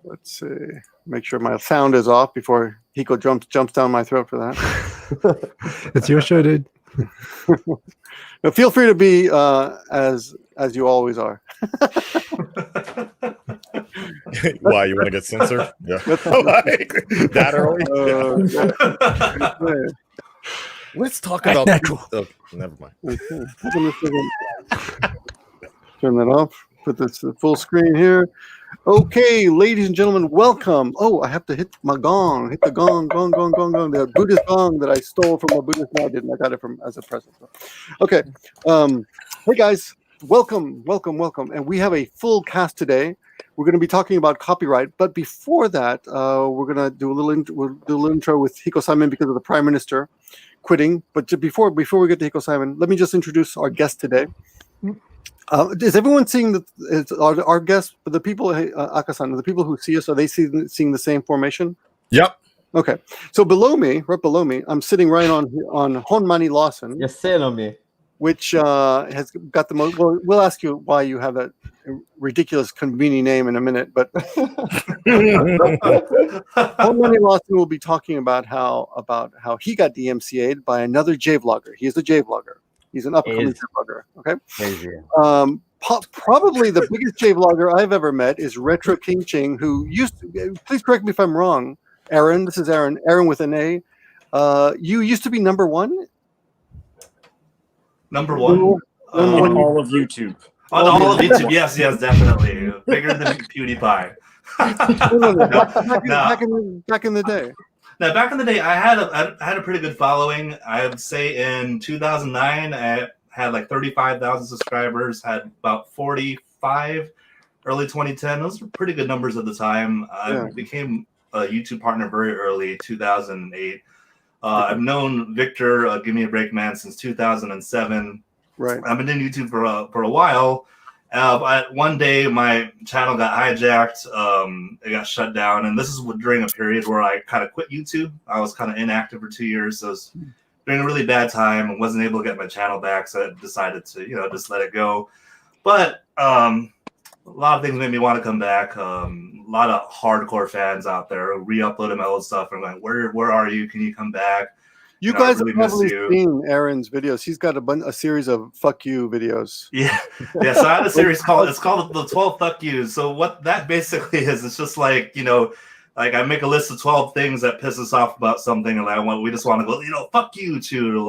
Let's see. Make sure my sound is off before Hiko jumps down my throat for that. It's your show, dude. Now, feel free to be as you always are. Why, you want to get censored? Yeah. That early? Let's talk about natural. Oh, never mind. Okay. Turn that off. Put this to full screen here. Okay, ladies and gentlemen, welcome. Oh, I have to hit my gong. Hit the gong. The Buddhist gong that I stole from a Buddhist. No, I didn't. I got it as a present. Okay. Hey guys, welcome. And we have a full cast today. We're going to be talking about copyright, but before that, we're going to do a little intro with Hiko Simon because of the Prime Minister quitting. But before we get to Hiko Simon, let me just introduce our guest today. Is everyone seeing our guests? The people, Akasan, the people who see us, are they seeing the same formation? Yep. Okay. So right below me, I'm sitting right on Honmani Lawson. You're sitting on me. Which has got the most. Well, we'll ask you why you have that ridiculous, convenient name in a minute. But Honmani Lawson will be talking about how he got DMCA'd by another Jvlogger. He is a Jvlogger. He's an upcoming Jvlogger. Okay. Probably the biggest Jvlogger I've ever met is Retro King Ching, who used to. Please correct me if I'm wrong, Aaron. This is Aaron. Aaron with an A. You used to be number one. Number one on all of YouTube. On all of YouTube, yes, definitely. Bigger than PewDiePie. Back in the day. Now, back in the day, I had a pretty good following. I would say in 2009, I had like 35,000 subscribers. Had about 45 early 2010. Those were pretty good numbers at the time. I became a YouTube partner very early, 2008. I've known Victor, Give Me a Break Man, since 2007. Right. I've been doing YouTube for a while. One day, my channel got hijacked. It got shut down, and this is during a period where I kind of quit YouTube. I was kind of inactive for 2 years, so it was during a really bad time and wasn't able to get my channel back. So I decided to, just let it go. But a lot of things made me want to come back. A lot of hardcore fans out there who re-uploaded my old stuff and going, "Where are you? Can you come back?" You guys have probably seen Aaron's videos. He's got a series of "fuck you" videos. Yeah. So I had a series called the 12 fuck yous. So what that basically is, it's just like like I make a list of 12 things that piss us off about something, and we just want to go, fuck you to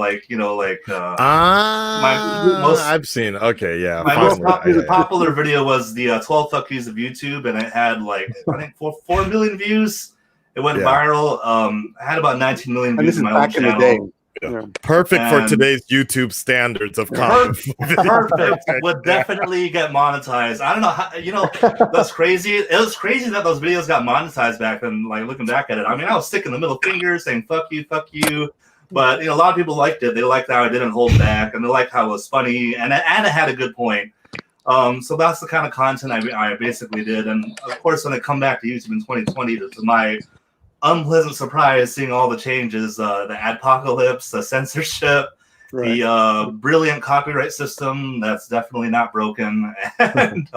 I've seen. Okay, yeah. My most popular video was the 12 fuck yous of YouTube, and it had I think 4 million views. It went viral. I had about 19 million views in my own channel. Day. Yeah. Perfect for today's YouTube standards of content. Perfect. Would definitely get monetized. I don't know how, that's crazy. It was crazy that those videos got monetized back then, looking back at it. I mean, I was sticking the middle finger saying fuck you. But a lot of people liked it. They liked how I didn't hold back, and they liked how it was funny, and it had a good point. So that's the kind of content I basically did. And of course, when I come back to YouTube in 2020, to my unpleasant surprise, seeing all the changes, the adpocalypse, the censorship, the brilliant copyright system that's definitely not broken, and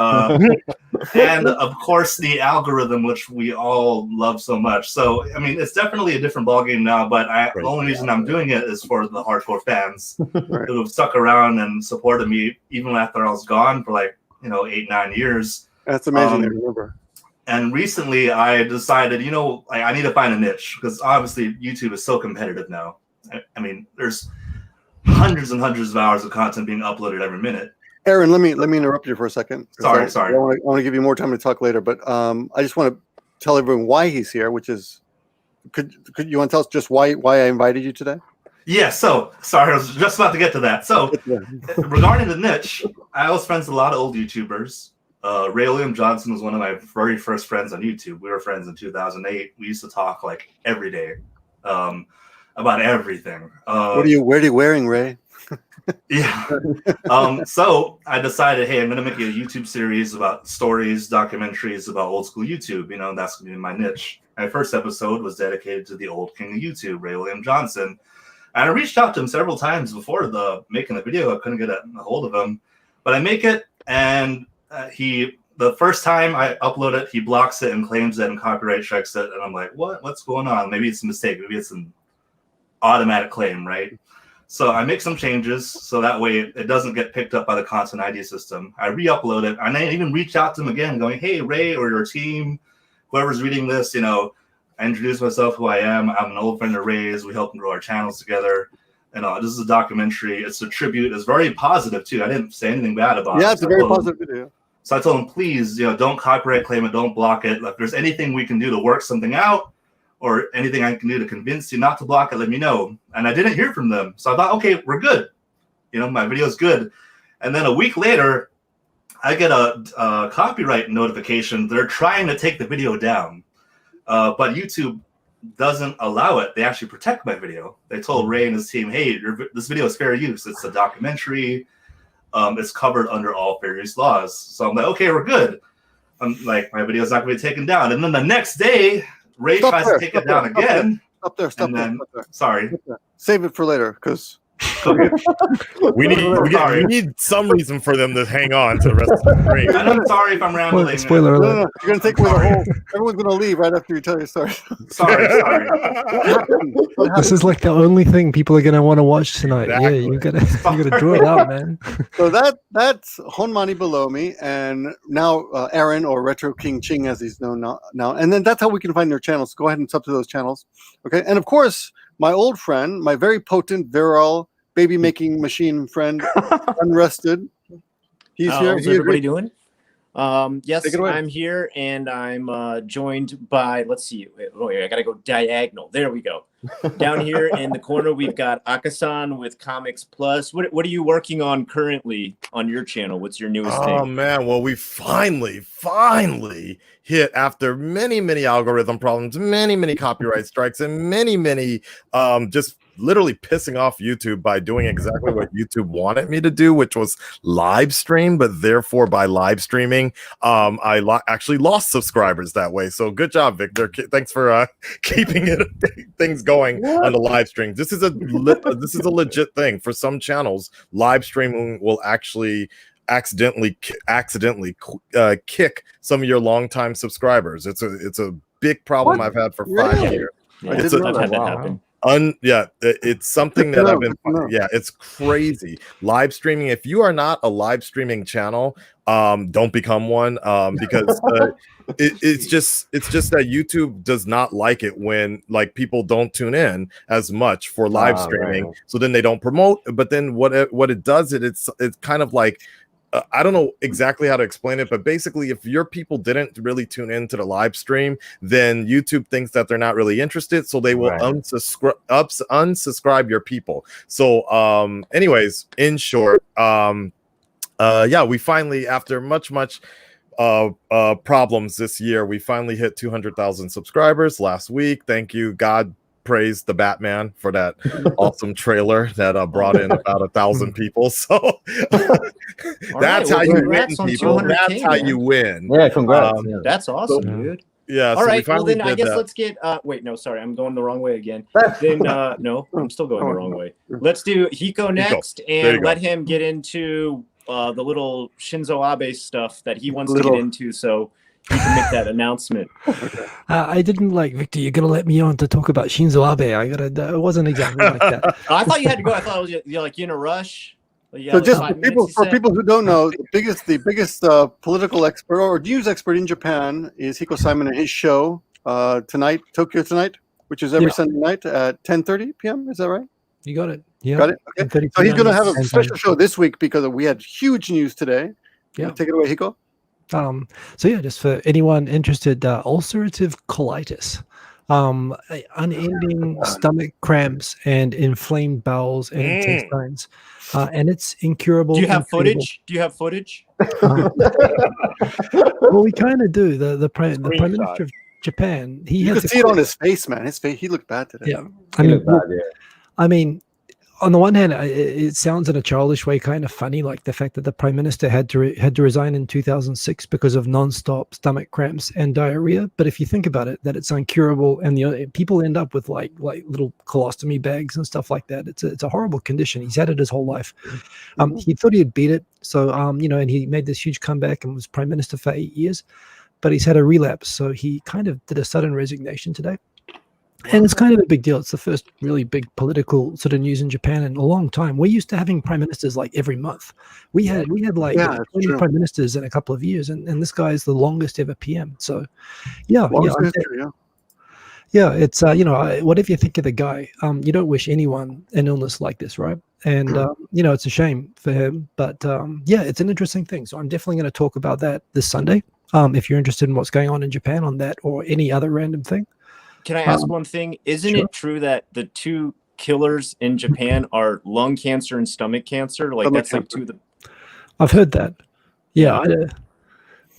of course the algorithm, which we all love so much. So I mean, it's definitely a different ballgame now, but the only reason I'm doing it is for the hardcore fans who have stuck around and supported me even after I was gone for 8-9 years. That's amazing to remember. And recently I decided, I need to find a niche, because obviously YouTube is so competitive now. I mean, there's hundreds and hundreds of hours of content being uploaded every minute. Aaron, let me interrupt you for a second. Sorry. I want to give you more time to talk later, but I just want to tell everyone why he's here, which is, could you want to tell us just why I invited you today? Yeah, so, sorry, I was just about to get to that. So, regarding the niche, I was friends with a lot of old YouTubers. Ray William Johnson was one of my very first friends on YouTube. We were friends in 2008. We used to talk every day about everything. What are you wearing, Ray? Yeah. So I decided, hey, I'm going to make a YouTube series about stories, documentaries about old school YouTube. That's going to be my niche. My first episode was dedicated to the old king of YouTube, Ray William Johnson. And I reached out to him several times before making the video. I couldn't get a hold of him, but I make it, and he the first time I upload it, he blocks it and claims it and copyright strikes it, and I'm like, what? What's going on? Maybe it's a mistake. Maybe it's an automatic claim, right? So I make some changes so that way it doesn't get picked up by the content ID system. I re-upload it, and I even reach out to him again, going, "Hey, Ray, or your team, whoever's reading this, you know, I introduce myself, who I am. I'm an old friend of Ray's. We help grow our channels together. You know, this is a documentary. It's a tribute. It's very positive too. I didn't say anything bad about it. Yeah, it's a very positive video. So I told him, please, you know, don't copyright claim it, don't block it. If there's anything we can do to work something out, or anything I can do to convince you not to block it, let me know. And I didn't hear from them. So I thought, okay, we're good. You know, my video's good. And then a week later, I get a copyright notification. They're trying to take the video down. But YouTube doesn't allow it. They actually protect my video. They told Ray and his team, hey, this video is fair use. It's a documentary. It's covered under all fair use laws. So I'm like, okay, we're good. I'm like, my video's not going to be taken down. And then the next day, Ray tries to take it down again. Stop there. Sorry. Save it for later, because we need some reason for them to hang on to the rest of the stream. I'm sorry if I'm rambling. Spoiler alert. No. You're going to take away the whole... Everyone's going to leave right after you tell your story. Sorry. This is like the only thing people are gonna want to watch tonight. Exactly. Yeah, you gotta draw it out, man. So that's Honmani below me, and now Aaron, or Retro King Ching as he's known now. And then that's how we can find their channels. Go ahead and sub to those channels. Okay, and of course, my old friend, my very potent, virile, baby-making machine friend, Unrested. He's here. How's everybody doing? Yes, Take it away. I'm here, and I'm joined by, let's see, wait, I gotta go diagonal. There we go. Down here in the corner, we've got Akasan with Comics Plus. What are you working on currently on your channel? What's your newest thing? Oh man, well, we finally hit, after many algorithm problems, many copyright strikes, and many just literally pissing off YouTube by doing exactly what YouTube wanted me to do, which was live stream. But therefore, by live streaming, I actually lost subscribers that way. So good job, Victor. Thanks for keeping things going on the live stream. This is a legit thing. For some channels, live streaming will actually accidentally kick some of your longtime subscribers. It's a big problem I've had for 5 years. Yeah, It's I've had that happen. It's something that I've been. Yeah, it's crazy. Live streaming. If you are not a live streaming channel, don't become one. Because it's just that YouTube does not like it when like people don't tune in as much for live streaming. Right. So then they don't promote. But then what it does, it's kind of like. I don't know exactly how to explain it, but basically, if your people didn't really tune into the live stream, then YouTube thinks that they're not really interested, so they will unsubscribe your people. So, anyways, in short, we finally, after much problems this year, we finally hit 200,000 subscribers last week. Thank you, God. Praise the Batman for that awesome trailer that brought in about 1,000 people. So that's how you win, people. That's how you win. Yeah, congrats. That's awesome, dude. Yeah. All right. Well, then I guess let's get. Wait, no, sorry, I'm going the wrong way again. Then no, I'm still going the wrong way. Let's do Hiko next, and let him get into the little Shinzo Abe stuff that he wants to get into. So. You can make that announcement. I didn't Victor. You're gonna let me on to talk about Shinzo Abe. It wasn't exactly like that. I thought you had to go. I thought it was you're like in a rush. So just for people who don't know, the biggest political expert or news expert in Japan is Hiko Simon and his show tonight, Tokyo Tonight, which is every Sunday night at 10:30 p.m. Is that right? You got it. Yeah. Got it. Okay. So he's going to have a special show this week because we had huge news today. Yeah. Take it away, Hiko. So yeah, just for anyone interested, ulcerative colitis, unending stomach cramps and inflamed bowels and intestines, and it's incurable. Do you have footage? Well, we kind of do. The Prime Minister of Japan. You could see it on his face, man. His face. He looked bad today. Yeah, I mean, on the one hand, it sounds in a childish way kind of funny, like the fact that the prime minister had to resign in 2006 because of non-stop stomach cramps and diarrhea. But if you think about it, that it's incurable, and people end up with like little colostomy bags and stuff like that. It's a horrible condition. He's had it his whole life. He thought he had beat it, so and he made this huge comeback and was prime minister for 8 years, but he's had a relapse. So he kind of did a sudden resignation today. And it's kind of a big deal. It's the first really big political sort of news in Japan in a long time. We're used to having prime ministers like every month. We had like 20 prime ministers in a couple of years, and this guy is the longest ever PM. So, it's whatever you think of the guy, you don't wish anyone an illness like this, right? And it's a shame for him, but it's an interesting thing. So I'm definitely going to talk about that this Sunday. If you're interested in what's going on in Japan on that or any other random thing. Can I ask one thing? Isn't it true that the two killers in Japan are lung cancer and stomach cancer? Like that's like two of the. I've heard that. Yeah,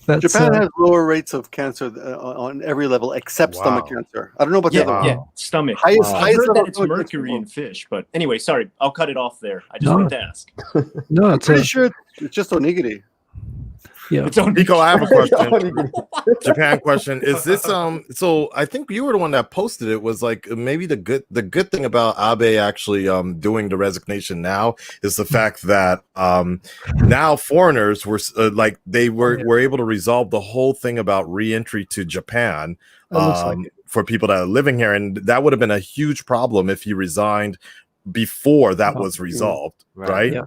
Japan has lower rates of cancer on every level except stomach cancer. I don't know about the other one. Stomach. I heard that it's mercury in fish, but anyway, sorry, I'll cut it off there. I just wanted to ask. No, I'm pretty sure it's just onigiri. Yeah, Nico, I have a question. Japan question. Is this so I think you were the one that posted it, was like maybe the good thing about Abe actually doing the resignation now is the fact that now foreigners were were able to resolve the whole thing about re-entry to Japan for people that are living here, and that would have been a huge problem if he resigned before that was resolved, right? Yeah.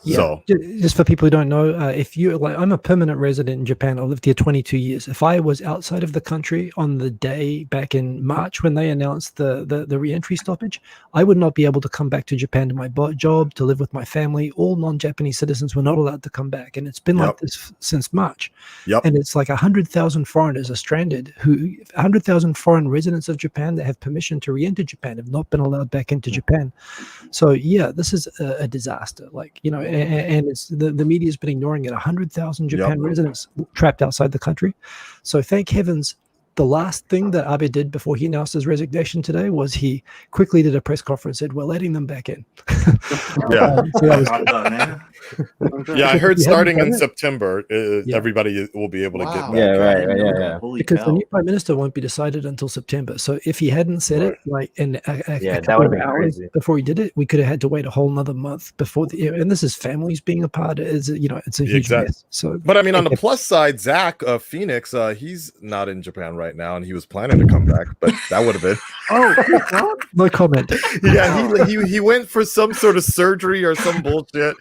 Yeah. So, just for people who don't know, if you I'm a permanent resident in Japan. I lived here 22 years. If I was outside of the country on the day back in March when they announced the re-entry stoppage, I would not be able to come back to Japan to my job, to live with my family. All non-Japanese citizens were not allowed to come back, and it's been like this since March. And it's like 100,000 foreigners are stranded. 100,000 foreign residents of Japan that have permission to re-enter Japan have not been allowed back into Japan. So this is a disaster. And it's the media's been ignoring it. 100,000 Japan residents trapped outside the country. So thank heavens, the last thing that Abe did before he announced his resignation today was he quickly did a press conference and said, "We're letting them back in." I heard starting in September, everybody will be able to get back. Because the new prime minister won't be decided until September. So if he hadn't said it in a couple of hours before he did it, we could have had to wait a whole another month before and this is families being a part. It's a huge mess. So, but I mean, on the plus side, Zach Phoenix, he's not in Japan right now, and he was planning to come back, but that would have been no comment. He went for some sort of surgery or some bullshit.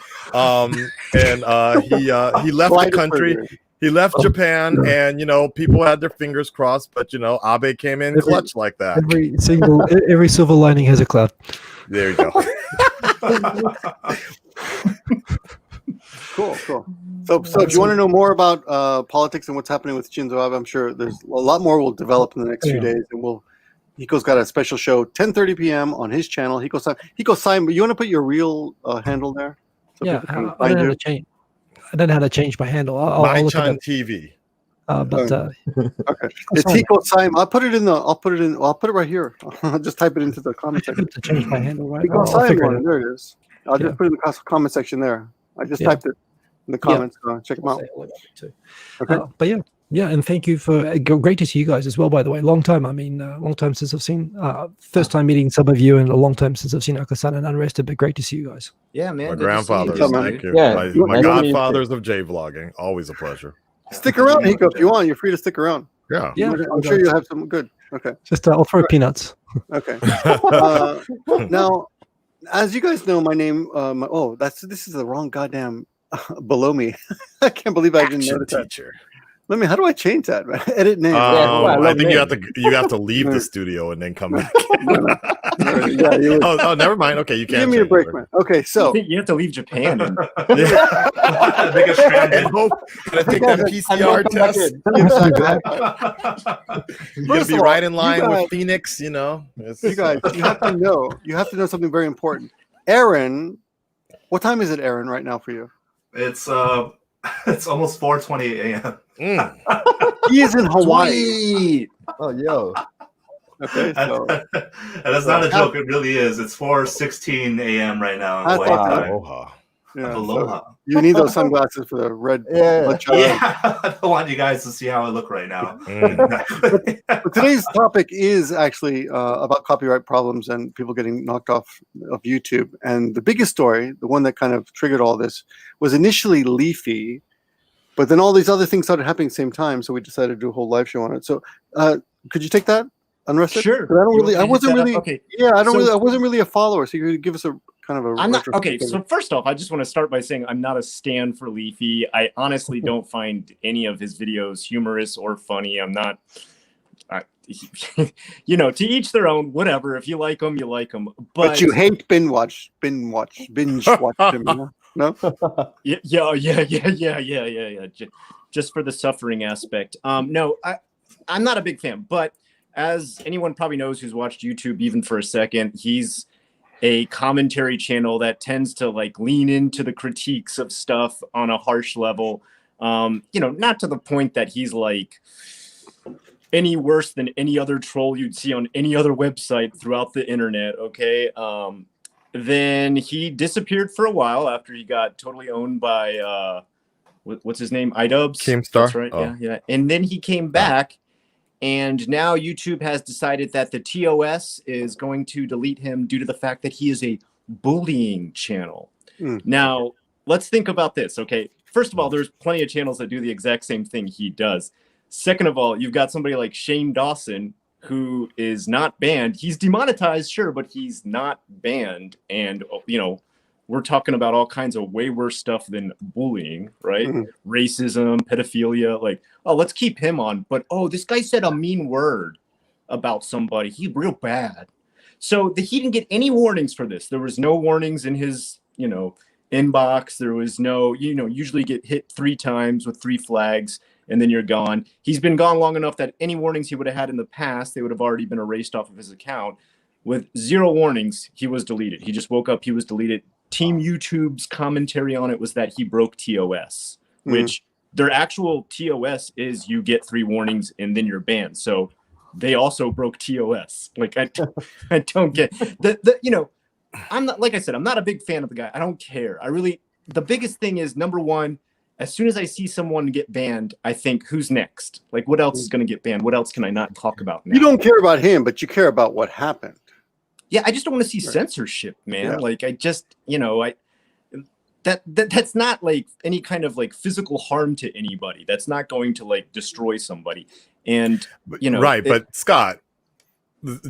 And he left the country. He left Japan, and people had their fingers crossed, but Abe came in clutch like that. Every silver lining has a cloud. There you go. Cool. So if you want to know more about politics and what's happening with Shinzo Abe, I'm sure there's a lot more will develop in the next few days, and Hiko's got a special show 10:30 p.m. on his channel. Hiko Simon, you want to put your real handle there? So I don't know how to change my handle. I'll look at TV. Okay, it's Hiko Simon. I'll put it right here. I'll just type it into the comment section. To change my handle, right? Hiko Simon, there it is. I'll just put it in the comment section there. I just typed it in the comments. Check them out. Okay. But and thank you for great to see you guys as well, by the way. Long time since I've seen first time meeting some of you, and a long time since I've seen Akasan and Unrested, but great to see you guys. Yeah, man. My grandfathers, thank you. My godfathers of Jvlogging, always a pleasure. Stick around, Hiko, if you want. You're free to stick around. Yeah. I'm sure you'll have some good. Okay. Just I'll throw peanuts. Okay. Now, as you guys know, my name. This is the wrong goddamn below me. I can't believe I didn't notice that. How do I change that? Edit name. I think you have to leave the studio and then come back. Never mind. Okay, you can't. Give me a break, man. Okay, so you have to leave Japan. I think that PCR test. You're gonna be right in line with Phoenix. You guys, you have to know. You have to know something very important. Aaron, what time is it, Aaron? Right now for you? It's almost 4:28 a.m. He is in Hawaii. Sweet. Oh, yo. Okay, so And that's not a joke. It really is. It's 4:16 a.m. right now in Hawaii Wow. time. Aloha. yeah, so Aloha. you need those sunglasses for the red Yeah. bloodshot eyes. Yeah, I don't want you guys to see how I look right now. Mm. But today's topic is actually about copyright problems and people getting knocked off of YouTube. And the biggest story, the one that kind of triggered all this, was initially Leafy, but then all these other things started happening at the same time. So we decided to do a whole live show on it. So could you take that, Unrested? Sure. 'Cause I don't You really, I want me to hit wasn't that up? really, Okay. yeah, I So- wasn't really a follower. So you could give us a kind of a. I'm not okay. retrospective. So first off, I just want to start by saying I'm not a stan for Leafy. I honestly don't find any of his videos humorous or funny. I'm not. You know, to each their own. Whatever. If you like them, you like them. But you hate binge watch him. Yeah? No. Yeah. Just for the suffering aspect. No, I'm not a big fan. But as anyone probably knows who's watched YouTube even for a second, he's a commentary channel that tends to like lean into the critiques of stuff on a harsh level. You know, not to the point that he's like any worse than any other troll you'd see on any other website throughout the internet. Okay. Then he disappeared for a while after he got totally owned by what's his name? iDubbbz. Keemstar? That's right. Oh. Yeah. And then he came back, and now YouTube has decided that the TOS is going to delete him due to the fact that he is a bullying channel. Now, let's think about this. Okay. First of all, there's plenty of channels that do the exact same thing he does. Second of all, you've got somebody like Shane Dawson, who is not banned. He's demonetized, sure, but he's not banned. And, you know, we're talking about all kinds of way worse stuff than bullying, right? Racism, pedophilia, like, oh, let's keep him on. But, oh, this guy said a mean word about somebody. He's real bad. So he didn't get any warnings for this. There was no warnings in his, you know, inbox. There was no, you know, usually get hit 3 times with 3 flags and then you're gone. He's been gone long enough that any warnings he would have had in the past, they would have already been erased off of his account. With 0 warnings, he was deleted. He just woke up, he was deleted. Team YouTube's commentary on it was that he broke TOS, which their actual TOS is you get 3 warnings and then you're banned. So they also broke TOS. Like I don't get the you know, I'm not, like I said, I'm not a big fan of the guy. I don't care. The biggest thing is, number one, as soon as I see someone get banned, I think, who's next? Like, what else is going to get banned? What else can I not talk about now? You don't care about him, but you care about what happened. Yeah, I just don't want to see censorship, man. Yeah. Like, I just, you know, that's not like any kind of like physical harm to anybody. That's not going to like destroy somebody. And, you know, Right, but Scott,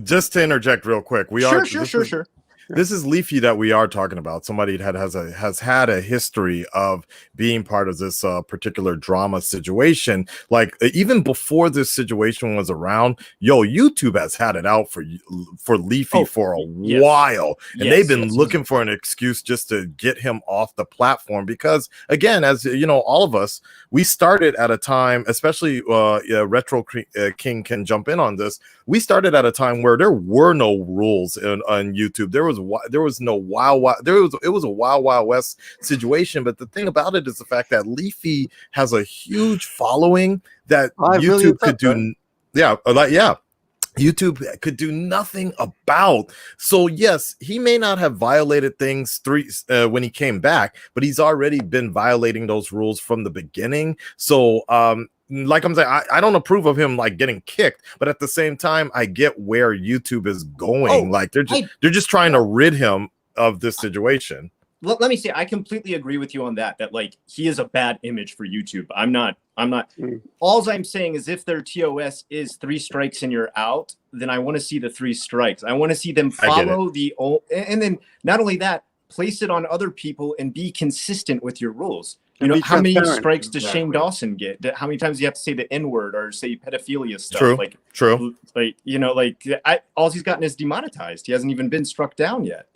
just to interject real quick, Sure. This is Leafy that we are talking about. Somebody that has had a history of being part of this particular drama situation. Like even before this situation was around, YouTube has had it out for Leafy for a while, and they've been looking for an excuse just to get him off the platform. Because again, as you know, all of us, we started at a time, especially Retro King can jump in on this. We started at a time where there were no rules on YouTube. There was no it was a wild west situation. But the thing about it is the fact that Leafy has a huge following that YouTube could do. YouTube could do nothing about. So yes, he may not have violated things when he came back, but he's already been violating those rules from the beginning. So like I'm saying, I don't approve of him like getting kicked, but at the same time, I get where YouTube is going. Like they're just trying to rid him of this situation. Let me say, I completely agree with you on that like he is a bad image for YouTube. I'm not. All I'm saying is if their TOS is 3 strikes and you're out, then I want to see the 3 strikes. I want to see them follow and then not only that, place it on other people and be consistent with your rules. You know, how many strikes does Shane Dawson get? How many times do you have to say the N-word or say pedophilia stuff? True. Like, you know, like all he's gotten is demonetized. He hasn't even been struck down yet.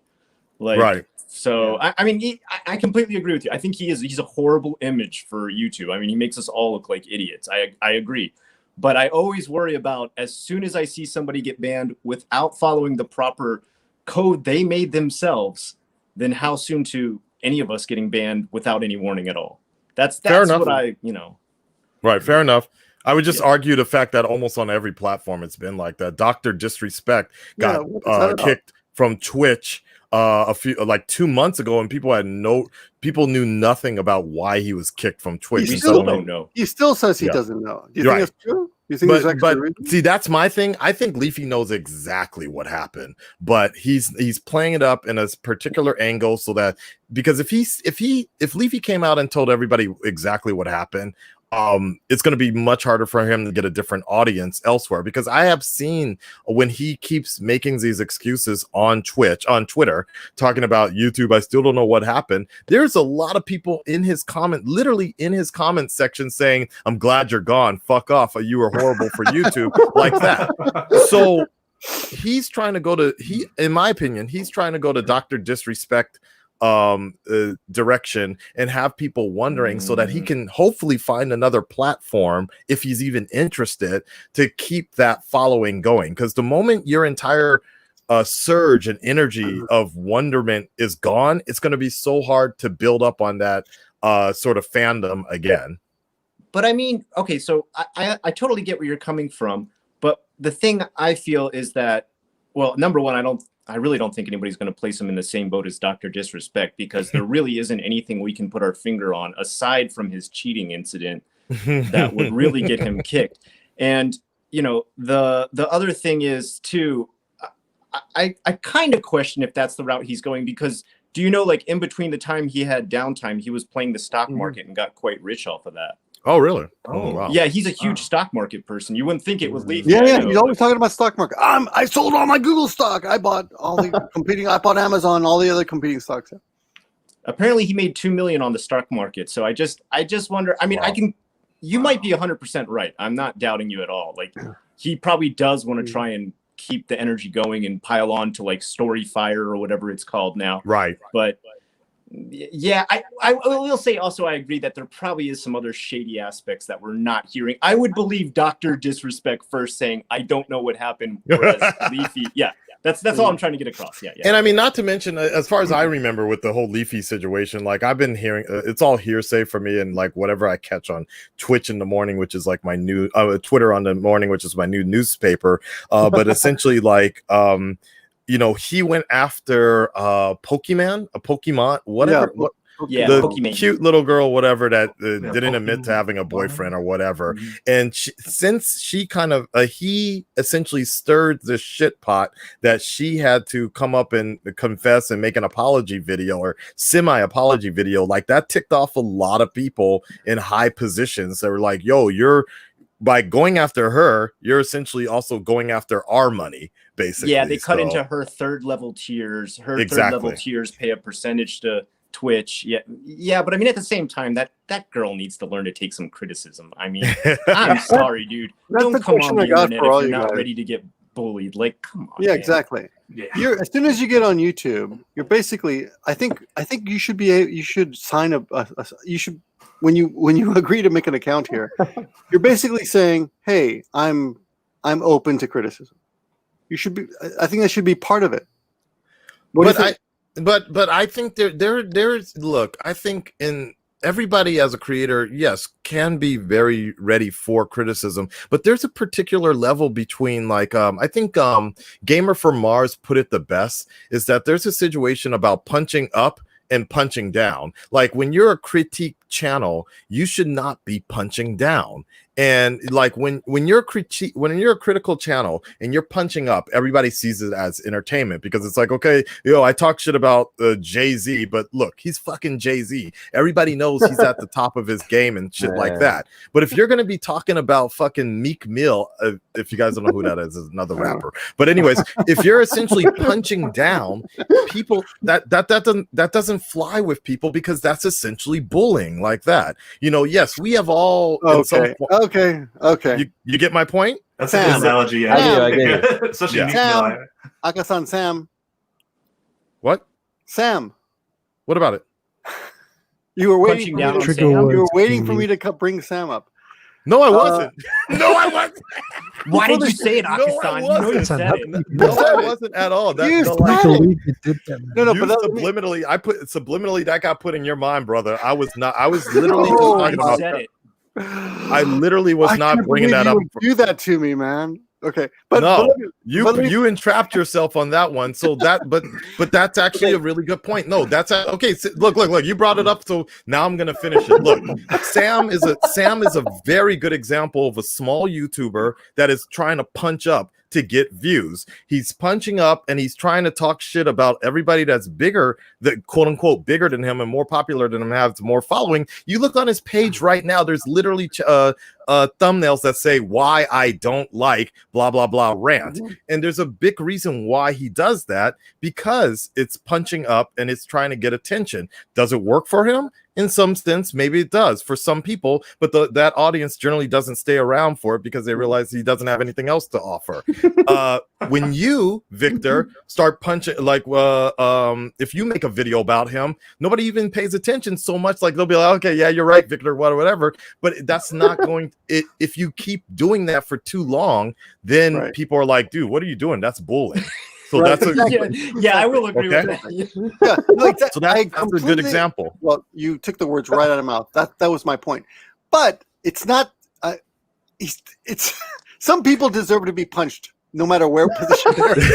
Like, right. So, I mean, I completely agree with you. I think he's a horrible image for YouTube. I mean, he makes us all look like idiots. I agree. But I always worry about as soon as I see somebody get banned without following the proper code they made themselves, then how soon to any of us getting banned without any warning at all. That's fair enough. what you know. Right, fair enough. I would just argue the fact that almost on every platform it's been like that. Dr. Disrespect got kicked from Twitch a few 2 months ago, and people knew nothing about why he was kicked from Twitch. We still don't know. He still says he doesn't know. Do you think it's true? Do you think but see, that's my thing. I think Leafy knows exactly what happened, but he's playing it up in a particular angle so that, because if Leafy came out and told everybody exactly what happened, it's going to be much harder for him to get a different audience elsewhere, because I have seen when he keeps making these excuses on Twitter, talking about YouTube, I still don't know what happened. There's a lot of people literally in his comment section saying, I'm glad you're gone. Fuck off. You were horrible for YouTube like that. So he's trying to go to, in my opinion, he's trying to go to Dr. Disrespect direction and have people wondering so that he can hopefully find another platform, if he's even interested, to keep that following going. Because the moment your entire surge and energy of wonderment is gone, it's going to be so hard to build up on that sort of fandom again. But I mean, okay, so I totally get where you're coming from, but the thing I feel is that, well, number one, I really don't think anybody's going to place him in the same boat as Dr. Disrespect, because there really isn't anything we can put our finger on aside from his cheating incident that would really get him kicked. And, you know, the other thing is too, I kind of question if that's the route he's going, because do you know, like, in between the time he had downtime, he was playing the stock market and got quite rich off of that. Oh, really? Oh, wow. Yeah, he's a huge stock market person. You wouldn't think it was Leafy. Yeah, he's always talking about stock market. I sold all my Google stock. I bought all the I bought Amazon, all the other competing stocks. Apparently, he made $2 million on the stock market. So I just wonder. I mean, you might be 100% right. I'm not doubting you at all. Like, he probably does want to try and keep the energy going and pile on to, like, Story Fire or whatever it's called now. Right. But yeah, I will say also, I agree that there probably is some other shady aspects that we're not hearing. I would believe Dr. Disrespect first saying, I don't know what happened, whereas Leafy, that's all I'm trying to get across. Yeah. And I mean, not to mention, as far as I remember with the whole Leafy situation, like, I've been hearing, it's all hearsay for me, and like whatever I catch on Twitch in the morning, which is like my new Twitter on the morning, which is my new newspaper. But essentially, like, you know, he went after Pokemon, whatever. The Pokemon. Cute little girl, whatever, that didn't admit to having a boyfriend or whatever. And since she kind of, he essentially stirred the shit pot that she had to come up and confess and make an apology video or semi-apology video, like, that ticked off a lot of people in high positions that were like, yo, by going after her, you're essentially also going after our money, basically. Yeah, they cut into her third level tiers. Her third level tiers pay a percentage to Twitch. Yeah, but I mean, at the same time, that girl needs to learn to take some criticism. I mean, I'm sorry, dude. Don't come on the internet if you're not ready to get bullied. Like, come on. Yeah, man. Exactly. Yeah. As soon as you get on YouTube, you're basically, I think you should sign you should. When you agree to make an account here, you're basically saying, "Hey, I'm open to criticism." You should be. I think that should be part of it. But I think there's look. I think in everybody as a creator, yes, can be very ready for criticism, but there's a particular level between, like, I think Gamer for Mars put it the best, is that there's a situation about punching up and punching down. Like, when you're a critique channel, you should not be punching down. And like, when you're a critical channel and you're punching up, everybody sees it as entertainment, because it's like, okay, I talk shit about Jay-Z, but look, he's fucking Jay-Z. Everybody knows he's at the top of his game and shit like that. But if you're going to be talking about fucking Meek Mill, if you guys don't know who that is another rapper. But anyways, if you're essentially punching down people, that doesn't fly with people, because that's essentially bullying like that. Yes, we have all Okay. You get my point? That's a good analogy. Yeah. I get it. Sam. Akasan Sam. What? Sam. What about it? You were waiting for me to bring Sam up. No, I wasn't. No, I wasn't. Why did you say it, Akasan? No, I wasn't at all. Subliminally, I put subliminally that got put in your mind, brother. I was not. I was literally just talking about it. I literally was not can't bringing believe that you up. would do that to me, man. Okay, but No, but you entrapped yourself on that one. So that, but that's actually a really good point. No, that's okay. So, look. You brought it up, so now I'm gonna finish it. Look, Sam is a very good example of a small YouTuber that is trying to punch up to get views. He's punching up and he's trying to talk shit about everybody that's bigger, that quote unquote bigger than him and more popular than him, has more following. You look on his page right now, there's literally thumbnails that say why I don't like blah blah blah rant. And there's a big reason why he does that, because it's punching up and it's trying to get attention. Does it work for him? In some sense, maybe it does for some people, but that audience generally doesn't stay around for it because they realize he doesn't have anything else to offer. When you, Victor, start punching, like, if you make a video about him, nobody even pays attention so much. Like, they'll be like, okay, yeah, you're right, Victor, whatever. But that's not going. If you keep doing that for too long, then people are like, dude, what are you doing? That's bullying. So that's I will agree with that. Yeah, like that, so that's a good example. Well, you took the words right out of my mouth. That was my point. But it's not. It's some people deserve to be punched, no matter where position they're in.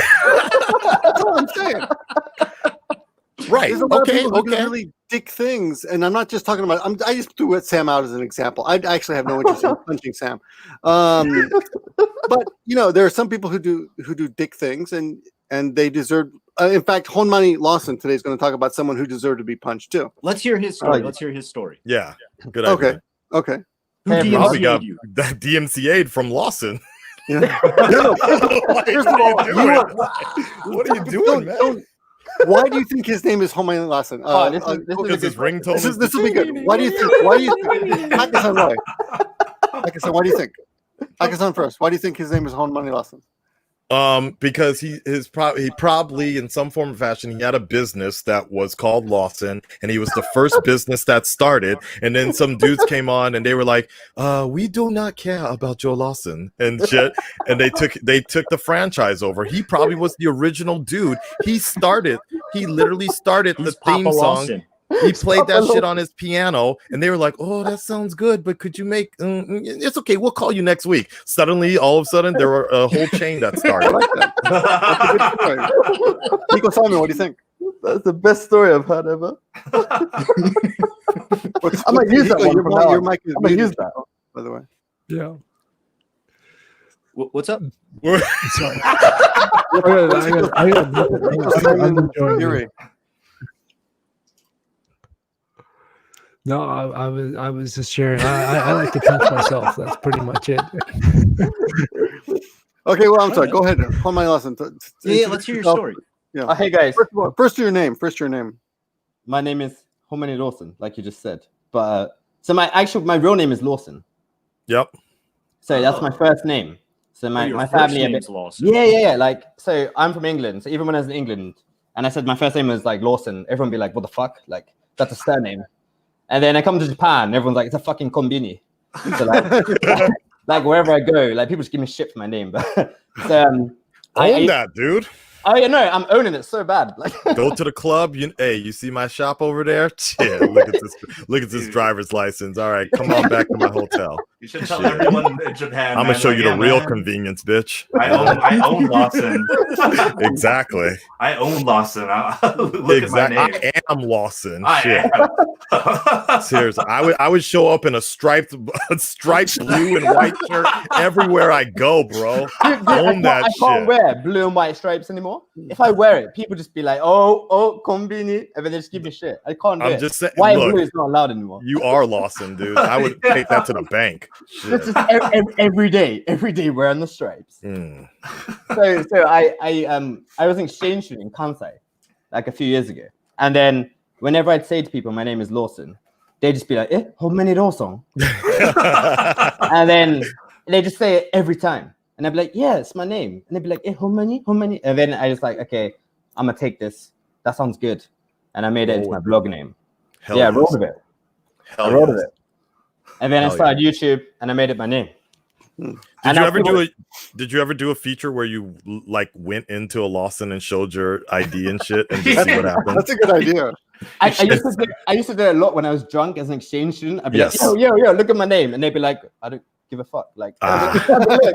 That's all I'm saying. Right. There's a lot of people who do really dick things, and I'm not just talking about. I just threw Sam out as an example. I actually have no interest in punching Sam. But there are some people who do dick things, and they deserve. In fact, Honmani Lawson today is going to talk about someone who deserved to be punched too. Let's hear his story. Yeah. Good idea. Okay. Who DMCA'd got you? that DMCA'd from Lawson. Yeah. First of all, what are you doing, man? Why do you think his name is Honmani Lawson? Because his ringtone. This will be good. Why do you think? Hakasan, why? Hakasan, why do you think? Hakasan first. Why do you think his name is Honmani Lawson? Because he probably in some form or fashion he had a business that was called Lawson, and he was the first business that started, and then some dudes came on and they were like, we do not care about Joe Lawson and shit, and they took the franchise over. He probably was the original dude. He literally started the theme song. He played that shit on his piano, and they were like, "Oh, that sounds good, but could you make? It's okay. We'll call you next week." Suddenly, all of a sudden, there were a whole chain that started. Nico Simon, what do you think? That's the best story I've heard ever. I might use that one. Your mic is muted, use that, by the way. Yeah. What's up? Sorry. Yuri. No, I was just sharing. I like to punch myself. That's pretty much it. Okay, well, I'm sorry. Go ahead. Honmani Lawson. Yeah, let's hear your story. Yeah. Hey guys. First your name. First your name. My name is Honmani Lawson, like you just said. But so my real name is Lawson. Yep. So that's my first name. So my family name's Lawson. Yeah. Like, so I'm from England. So even when I was in England and I said my first name was like Lawson, everyone would be like, what the fuck? Like, that's a surname. And then I come to Japan, everyone's like, it's a fucking kombini. So like wherever I go, like people just give me shit for my name. But so Own that, dude. Oh yeah, no, I'm owning it so bad. Like, go to the club. You see my shop over there? Yeah, look at this driver's license. All right, come on back to my hotel. You should tell everyone in Japan. I'm gonna show you the real convenience, bitch. I own Lawson. Exactly. I own Lawson. Look at my name. I am Lawson. Seriously, I would show up in a striped blue and white shirt everywhere I go, bro. Own that shit. I can't wear blue and white stripes anymore. If I wear it, people just be like, oh, kombini, and then they just give me shit. I can't do it. Just saying, white and blue is not allowed anymore. You are Lawson, dude. I would take that to the bank. This is every day wearing the stripes. So I was in exchange student in Kansai like a few years ago, and then whenever I'd say to people my name is Lawson, they'd just be like, how many Lawson? And then they just say it every time, and I'd be like, yeah, it's my name, and they'd be like, how many? And then I just like, okay, I'm gonna take this. That sounds good, and I made it into my blog name. I wrote of it. And then I started YouTube, and I made it my name. Did you ever do a feature where you like went into a Lawson and showed your ID and shit and just see what happened? That's a good idea. I used to do it a lot when I was drunk as an exchange student. I'd be like, yo, look at my name. And they'd be like, I don't give a fuck. Like,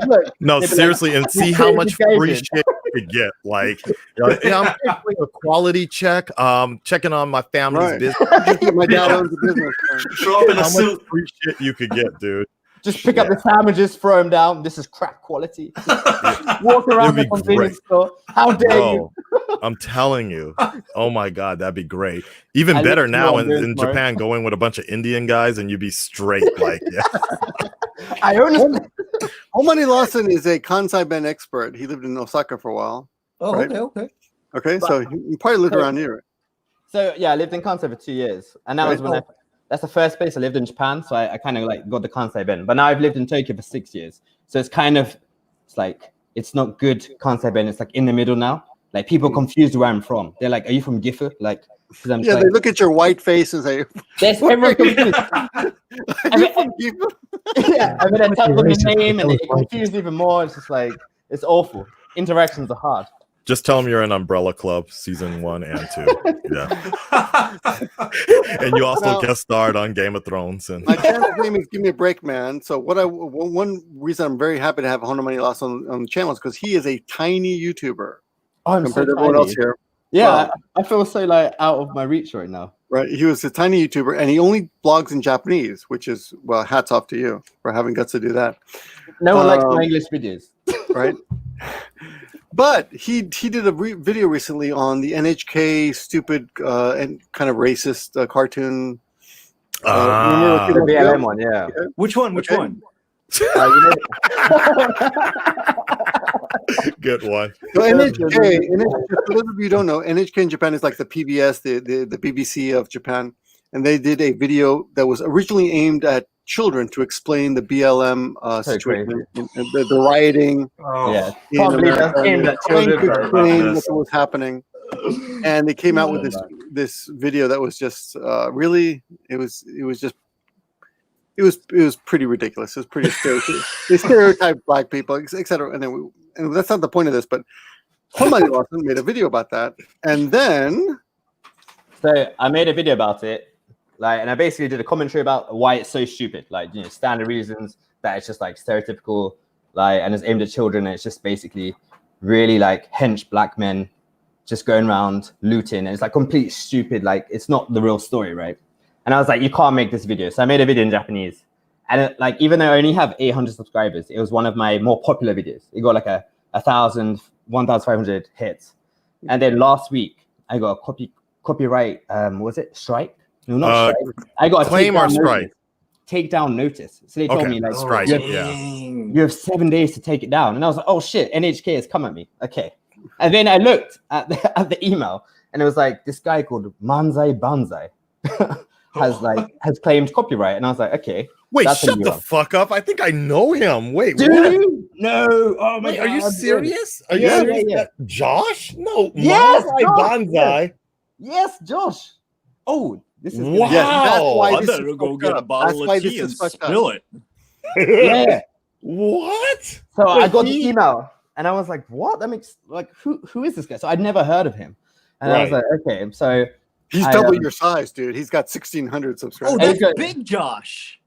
look. No, seriously, and see how much free shit you could get. Like, I'm doing a quality check. Checking on my family's business. My dad owns a business. Show up in a How suit. much free shit you could get, dude. Just pick up the sandwiches, throw them down. This is crack quality. Walk around the convenience store. How dare you? I'm telling you. Oh my God, that'd be great. Even better now in Japan, going with a bunch of Indian guys and you'd be straight. Like, yeah. I understand. Homani Lawson is a Kansai Ben expert. He lived in Osaka for a while. Oh, right? Okay, so you probably lived around here. So yeah, I lived in Kansai for 2 years, and that was when that's the first place I lived in Japan. So I kind of like got the Kansai Ben. But now I've lived in Tokyo for 6 years, so it's like it's not good Kansai Ben. It's like in the middle now. Like people confused where I'm from. They're like, "Are you from Gifu?" Like, I'm they look at your white face and say, "There's everyone confused." Yeah, I mean, I tell them the name and they get confused even more. It's just like it's awful. Interactions are hard. Just tell them you're in Umbrella Club season 1 and 2. Yeah. And you also guest starred on Game of Thrones. And my channel's name is Give Me a Break, man. So one reason I'm very happy to have Homani Lawson on the channel is because he is a tiny YouTuber compared to everyone else here. Yeah, wow. I feel so like out of my reach right now. Right, he was a tiny YouTuber, and he only blogs in Japanese, which is, well, hats off to you for having guts to do that. No one likes my English videos, right? But he did a video recently on the NHK stupid and kind of racist cartoon. The BLM one, yeah. Which one? Which one? Good one. So NHK, for those of you who don't know, NHK in Japan is like the PBS, the BBC of Japan, and they did a video that was originally aimed at children to explain the BLM situation, the rioting. Oh, yeah, probably aimed at children to explain what was happening. And they came out with this video that was just really, it was pretty ridiculous. It was pretty stereotypical. They stereotyped black people, etc. And that's not the point of this, but Homani Lawson made a video about that. And then so I made a video about it, like, and I basically did a commentary about why it's so stupid, like, you know, standard reasons that it's just like stereotypical, like, and it's aimed at children, and it's just basically really like hench black men just going around looting, and it's like complete stupid, like it's not the real story, right? And I was like, you can't make this video. So I made a video in Japanese. And it, like, even though I only have 800 subscribers, it was one of my more popular videos. It got like 1,500 hits. And then last week, I got a copyright, was it strike? No, not strike. I got a claim or strike. Takedown notice. So they told me, like, strike. You have 7 days to take it down. And I was like, oh shit, NHK has come at me. Okay. And then I looked at the email, and it was like this guy called Manzai Banzai. has claimed copyright, and I was like, okay. Wait, shut the fuck up! I think I know him. Wait, do you? No. Oh my God! Are you serious? Are you yeah, serious? Yeah. Josh? No. Yes, Banzai. Yes, Josh. Oh, this is wow. That's why I better go get a bottle of tea and spill it. Yeah. What? So I got the email, and I was like, what? That makes like who is this guy? So I'd never heard of him, and I was like, okay, so. He's double your size, dude. He's got 1,600 subscribers. Oh, that's big Josh.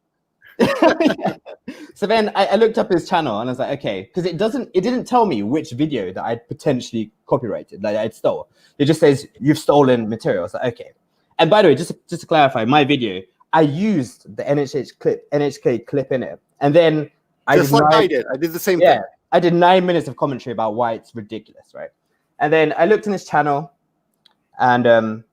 So then I looked up his channel, and I was like, okay, because it didn't tell me which video that I'd potentially copyrighted, like I'd stole. It just says you've stolen material. I was like, okay. And by the way, just to clarify, my video, I used the NHK clip in it, and then I did the same thing. I did 9 minutes of commentary about why it's ridiculous, right? And then I looked in his channel, and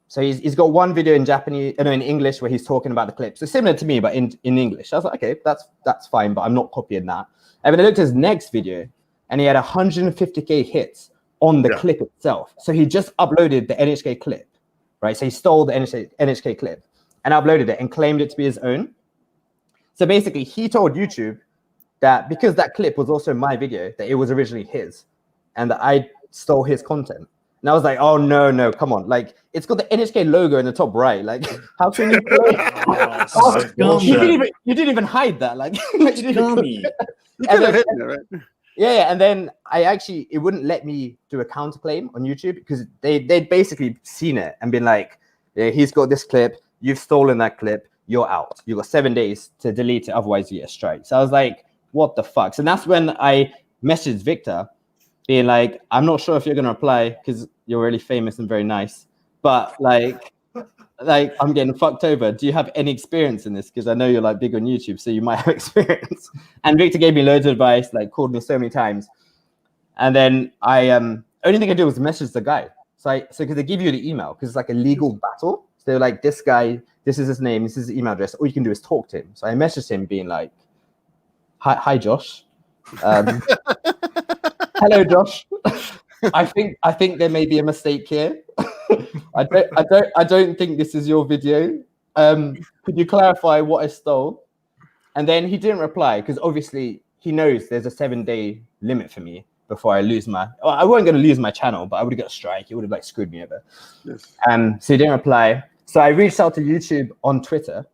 so he's got one video in Japanese, in English, where he's talking about the clip. So similar to me, but in English. I was like, okay, that's fine, but I'm not copying that. And then I looked at his next video, and he had 150K hits on the clip itself. So he just uploaded the NHK clip, right? So he stole the NHK clip and uploaded it and claimed it to be his own. So basically, he told YouTube that because that clip was also my video, that it was originally his, and that I stole his content. And I was like, oh, no, come on. Like, it's got the NHK logo in the top right. Like, how can you you didn't even hide that. Like, you could have hidden it, right? Yeah, and then it wouldn't let me do a counterclaim on YouTube because they'd basically seen it and been like, Yeah, he's got this clip. You've stolen that clip. You're out. You got 7 days to delete it. Otherwise, you get a strike. So I was like, what the fuck? So that's when I messaged Victor, being like, I'm not sure if you're gonna reply because you're really famous and very nice, but like I'm getting fucked over. Do you have any experience in this? Because I know you're like big on YouTube, so you might have experience. And Victor gave me loads of advice, like called me so many times. And then I only thing I did was message the guy. So because they give you the email because it's like a legal battle. So they're like, this guy, this is his name, this is his email address. All you can do is talk to him. So I messaged him being like, hi Josh. Hello, Josh. I think there may be a mistake here. I don't think this is your video. Could you clarify what I stole? And then he didn't reply because obviously he knows there's a 7-day limit for me before I lose my. Well, I wasn't going to lose my channel, but I would have got a strike. It would have like screwed me over. Yes. So he didn't reply. So I reached out to YouTube on Twitter,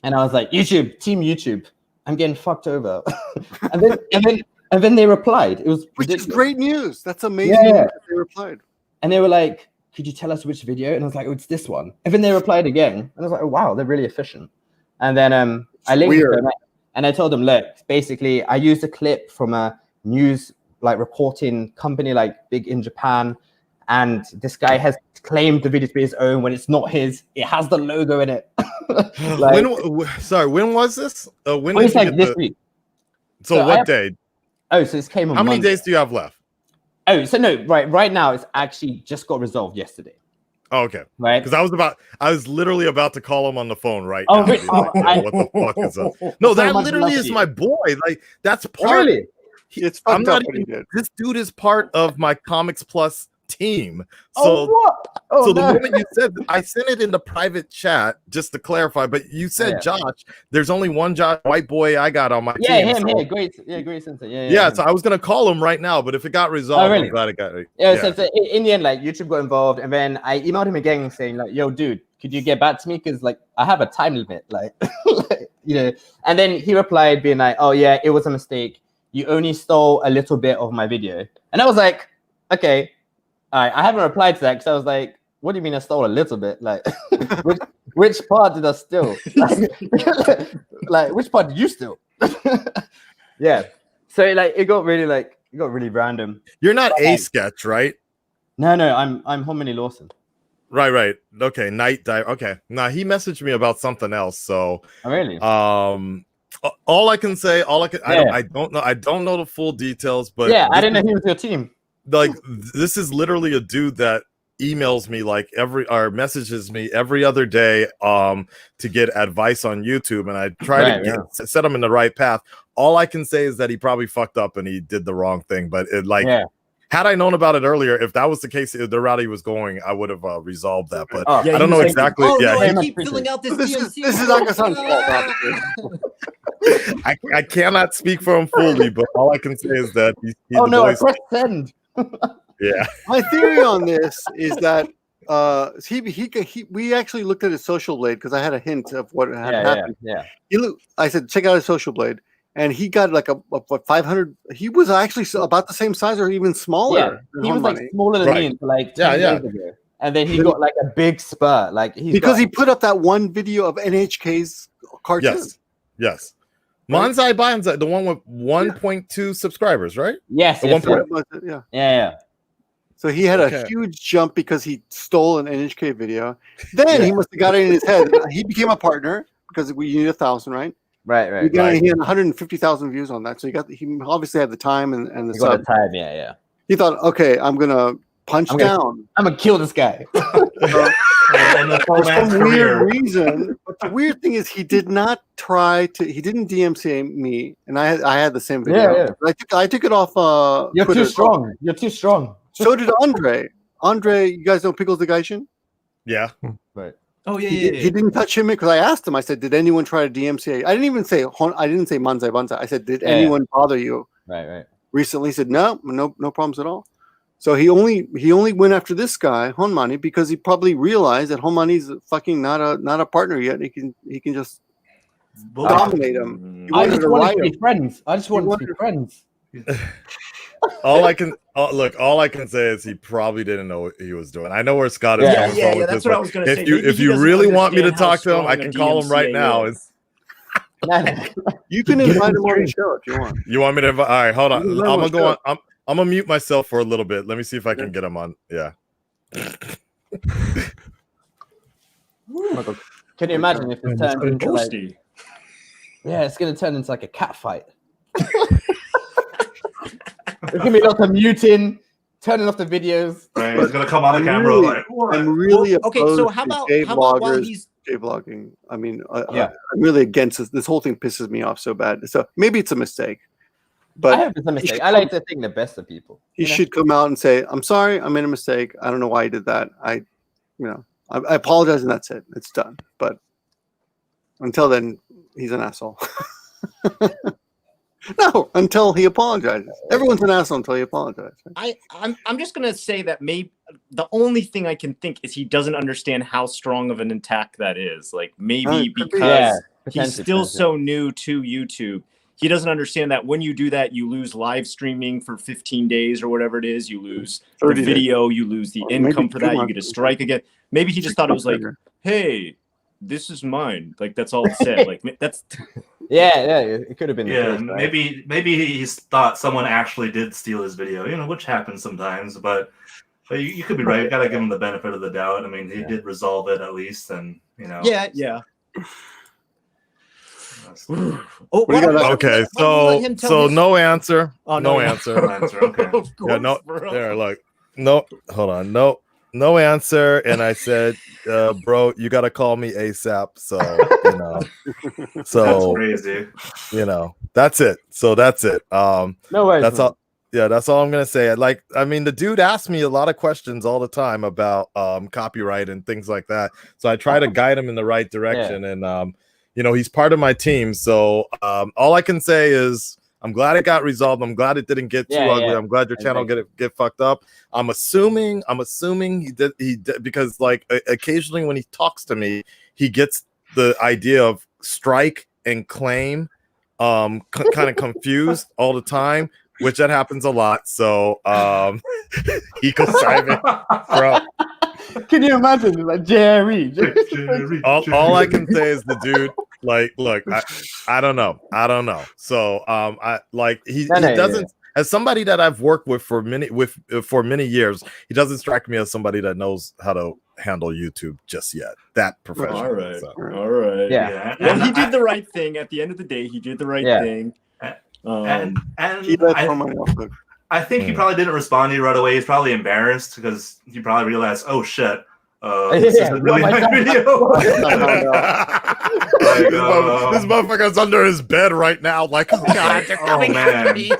and I was like, YouTube, Team YouTube, I'm getting fucked over. and then they replied. It was which ridiculous. is great news. That's amazing. Yeah. That they replied. And they were like, could you tell us which video? And I was like, oh, it's this one. And then they replied again. And I was like, oh, wow, they're really efficient. And then I linked them and I told them, look, basically, I used a clip from a news like reporting company like big in Japan. And this guy has claimed the video to be his own when it's not his. It has the logo in it. Like, when was this? When did it's like this week. So what day? Oh, so this came on How many Monday. days do you have left? Oh, so no, right now it's actually just got resolved yesterday. Oh, okay. Right. Because I was literally about to call him on the phone right Oh, now. really? What the fuck is up? No, that much literally is lucky. my boy. Like that's part. Really? It's I'm fucked not up what he even, did. this dude is part of my Comics Plus team. Oh, So what? Oh, so no. the moment you said, I sent it in the private chat just to clarify, but you said Josh. There's only one Josh, white boy I got on my team. Him, so, great sensei. Yeah, him. so I was gonna call him right now, but if it got resolved, really? I'm glad it got. Yeah. So in the end, like YouTube got involved, and then I emailed him again saying like, "Yo, dude, could you get back to me? Because like I have a time limit, like, you know." And then he replied, being like, "Oh yeah, it was a mistake. You only stole a little bit of my video." And I was like, "Okay, all right." I haven't replied to that because I was like, "What do you mean I stole a little bit? Like, which part did I steal? Like, which part did you steal?" Yeah. So like it got really random. You're not a sketch, right? No, I'm Hominy Lawson. Right. Okay, Night Dive. Okay, now he messaged me about something else. So, Oh, really? all I can say, I don't know the full details, but yeah, I didn't know he was your team. Like, this is literally a dude that emails me like messages me every other day to get advice on YouTube, and I try to set him in the right path. All I can say is that he probably fucked up and he did the wrong thing, but had I known about it earlier, if that was the case, the route he was going, I would have resolved that. But I don't know exactly. I keep filling out this DMC. This is Akasan's fault. I cannot speak for him fully, but all I can say is that he's I pressed send. Yeah. My theory on this is that we actually looked at his social blade because I had a hint of what had happened. Yeah. I said, check out his social blade. And he got like a 500. He was actually about the same size or even smaller. Yeah, he was like smaller than me, like 10 days ago. And then he got like a big spurt, like he put up that one video of NHK's cartoon. Yes. Manzai Banzai, the one with 1.2 subscribers, right? Yes. Yeah. So he had a huge jump because he stole an NHK video. Then he must have got it in his head. He became a partner because we need 1,000, right? Right. He had 150,000 views on that. So he obviously had the time and the sub. Got the time, yeah. He thought, okay, I'm gonna punch down. I'm gonna kill this guy. For some weird reason. But the weird thing is he didn't DMCA me, and I had the same video. Yeah. I took it off You're Twitter. You're too strong. So did Andre. Andre, you guys know Pickles the Gaijin? Yeah. Right. Oh yeah. He didn't touch him because I asked him. I said, "Did anyone try to DMCA?" I didn't say Manzai Banzai. I said, "Did anyone bother you?" Right. Recently, he said, "No problems at all." So he only went after this guy Honmani because he probably realized that Honmani's fucking not a partner yet. He can just dominate him. I just wanted to be friends. all I can say is he probably didn't know what he was doing. I know where Scott is. Yeah, that's what I was going to say. If you really want me to talk to him, I can call him right now. You can invite him on the show if you want. You want me to invite? All right, hold on. I'm gonna go on. I'm gonna mute myself for a little bit. Let me see if I can get him on. Yeah. Can you imagine if it turned into like? Yeah, it's gonna turn into like a cat fight. There's gonna be lots of muting, turning off the videos. Right, he's gonna come on the camera like, what? I'm really opposed so how about while he's Jvlogging. I mean, I'm really against this. This whole thing pisses me off so bad. So maybe it's a mistake, but I hope it's a mistake. I like to think the best of people. He should come out and say, "I'm sorry, I made a mistake. I don't know why I did that. I apologize, and that's it. It's done." But until then, he's an asshole. No, until he apologizes. Everyone's an asshole until he apologizes. I'm just gonna say that maybe the only thing I can think is he doesn't understand how strong of an attack that is. Like maybe because he's still so new to YouTube, he doesn't understand that when you do that, you lose live streaming for 15 days or whatever it is. You lose the video, you lose the income for that. You get a strike again. Maybe he just thought it was like, hey, this is mine. Like that's all it said. Like that's. Yeah, it could have been. Yeah, first, right? maybe he's thought someone actually did steal his video. You know, which happens sometimes. But you could be right. You gotta give him the benefit of the doubt. I mean, he did resolve it at least, and you know. Yeah. Okay, so no answer. Oh, no answer. No answer. Okay. Yeah, no. There, like no. Hold on, no answer. And I said, bro, you got to call me ASAP. So, you know, that's crazy. You know, that's it. So that's it. No worries. That's all. Yeah, that's all I'm going to say. I mean, the dude asked me a lot of questions all the time about copyright and things like that. So I try to guide him in the right direction. Yeah. And, you know, he's part of my team. So all I can say is, I'm glad it got resolved. I'm glad it didn't get too ugly. I'm glad your channel get fucked up. I'm assuming he did because like occasionally when he talks to me, he gets the idea of strike and claim kind of confused all the time, which that happens a lot. So he goes driving, bro. Can you imagine? Like Jerry. All I can say is the dude. Like, look, I don't know. So, he doesn't. As somebody that I've worked with for many years, he doesn't strike me as somebody that knows how to handle YouTube just yet. That professional. All right, so. all right. Yeah. Well, he did the right thing. At the end of the day, he did the right thing. And I think he probably didn't respond to you right away. He's probably embarrassed because he probably realized, oh shit. This is a really nice video. This motherfucker's under his bed right now, like, oh god, they're coming after me.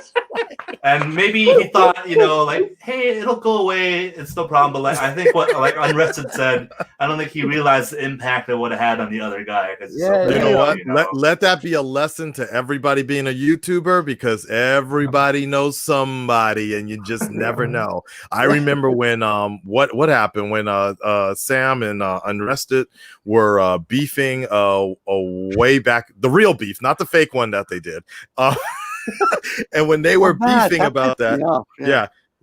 And maybe he thought, you know, like, hey, it'll go away, it's no problem. But like, I think what like Unrested said, I don't think he realized the impact it would have had on the other guy. You know what? Let that be a lesson to everybody being a YouTuber, because everybody knows somebody, and you just never know. I remember when what happened when Sam and Unrested were beefing way back, the real beef, not the fake one that they did. And when they were beefing about that,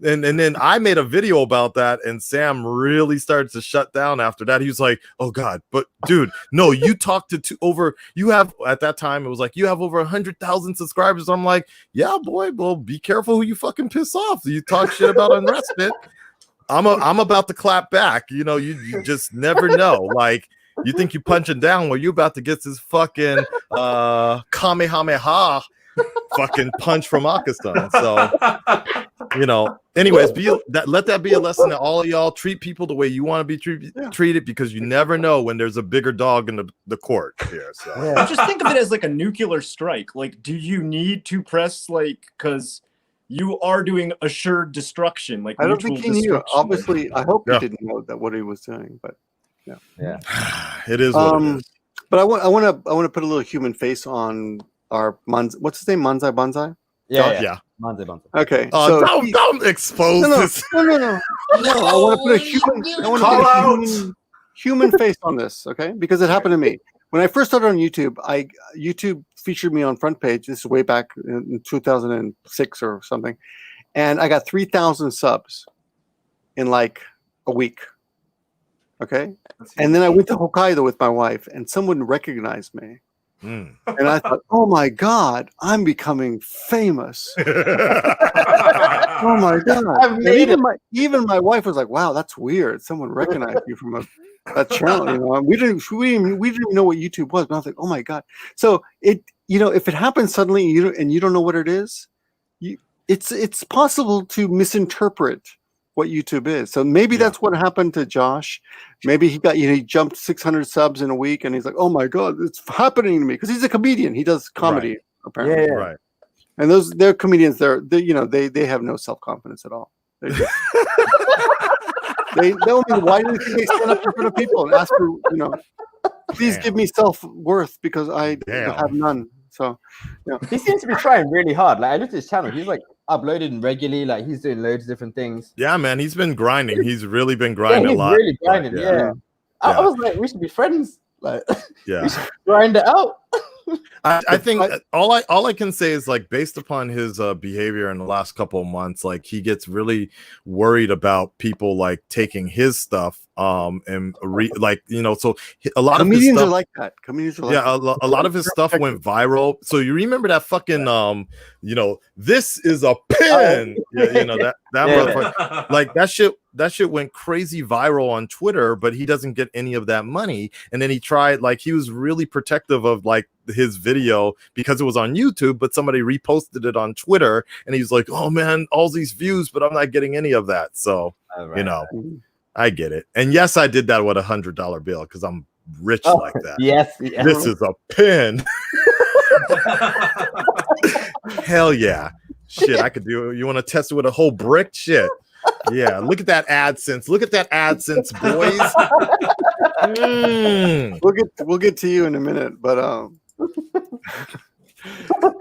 and then I made a video about that, and Sam really started to shut down after that. He was like, "Oh God, but dude, no, you talked to you have at that time it was like you have over 100,000 subscribers." I'm like, "Yeah, boy, well, be careful who you fucking piss off. You talk shit about Unrested, I'm about to clap back. You know, you just never know. Like." You think you punching down, well, you about to get this fucking Kamehameha fucking punch from Akistan. So, you know, anyways, let that be a lesson to all of y'all. Treat people the way you want to be treated, because you never know when there's a bigger dog in the court here. So just think of it as like a nuclear strike. Like, do you need to press like, because you are doing assured destruction? Like, I don't think he knew. Obviously, I hope he didn't know that what he was doing, but. Yeah, it is what it is. But I want to put a little human face on our what's his name? Manzai Banzai? Yeah. Manzai Banzai. Okay. So don't expose this. No. I want to put a human face on this, okay? Because it happened to me. When I first started on YouTube, YouTube featured me on front page. This is way back in 2006 or something. and I got 3,000 subs in like a week. Okay, and then I went to Hokkaido with my wife, and someone recognized me, and I thought, "Oh my God, I'm becoming famous!" Oh my God! Even my wife was like, "Wow, that's weird. Someone recognized you from that channel." You know, we didn't even know what YouTube was, but I was like, "Oh my God!" So if it happens suddenly, and you don't know what it is, it's possible to misinterpret what YouTube is. So maybe that's what happened to Josh. Maybe he jumped 600 subs in a week, and he's like, "Oh my God, it's happening to me," because he's a comedian. He does comedy apparently. Yeah. Right. And they're comedians. They have no self-confidence at all. They don't mean, why do you think they stand up in front of people and ask for, please give me self-worth because I have none. So he seems to be trying really hard. Like I looked at his channel, he's like uploading regularly, like he's doing loads of different things. Yeah, man, he's been grinding. He's really been grinding a lot. Really grinding. I was like, we should be friends. Like, yeah, we should grind it out. I think all I can say is, like, based upon his behavior in the last couple of months, like he gets really worried about people like taking his stuff so a lot of his comedians stuff, are like that. Comedians are like a lot of his stuff went viral. So you remember that fucking this is a pin. That motherfucker, like that shit went crazy viral on Twitter, but he doesn't get any of that money. And then he was really protective of like his video because it was on YouTube, but somebody reposted it on Twitter, and he's like, "Oh man, all these views, but I'm not getting any of that." So I get it. And yes, I did that with $100 bill because I'm rich like that. Yes. This is a pin. Hell yeah. Shit, I could do it. You want to test it with a whole brick? Shit. Yeah, look at that AdSense. Look at that AdSense, boys. We'll get to you in a minute, but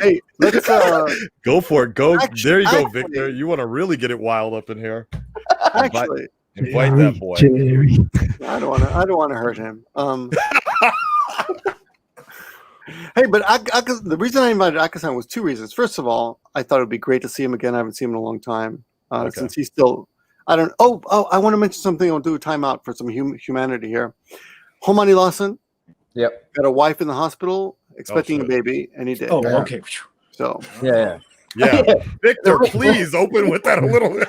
hey, let's go for it. Go. There you go, actually, Victor. You want to really get it wild up in here. Actually, invite that boy. Jerry. I don't want to hurt him. Hey, but the reason I invited Akasan was two reasons. First of all, I thought it would be great to see him again. I haven't seen him in a long time. Since he's still, I don't. Oh, I want to mention something. I'll do a timeout for some humanity here. Homani Lawson. Yep. Got a wife in the hospital expecting a baby, and he did. Oh, okay. So yeah. Victor, please open with that a little bit.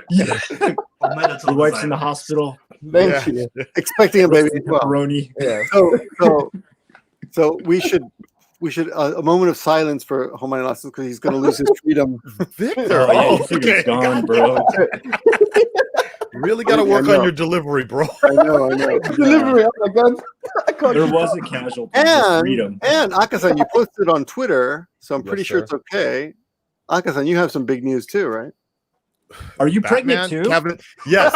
The wife's in the hospital. Thank you. Expecting a baby. Pepperoni. Yeah. So we should a moment of silence for Homani Lawson because he's going to lose his freedom. Victor, it's gone, bro. Really got to work on your delivery, bro. I know. Delivery. Oh my God. There was a casualty. And Akasan, you posted on Twitter, so I'm pretty sure it's okay. Akasan, you have some big news too, right? Are you pregnant too? Kevin, yes.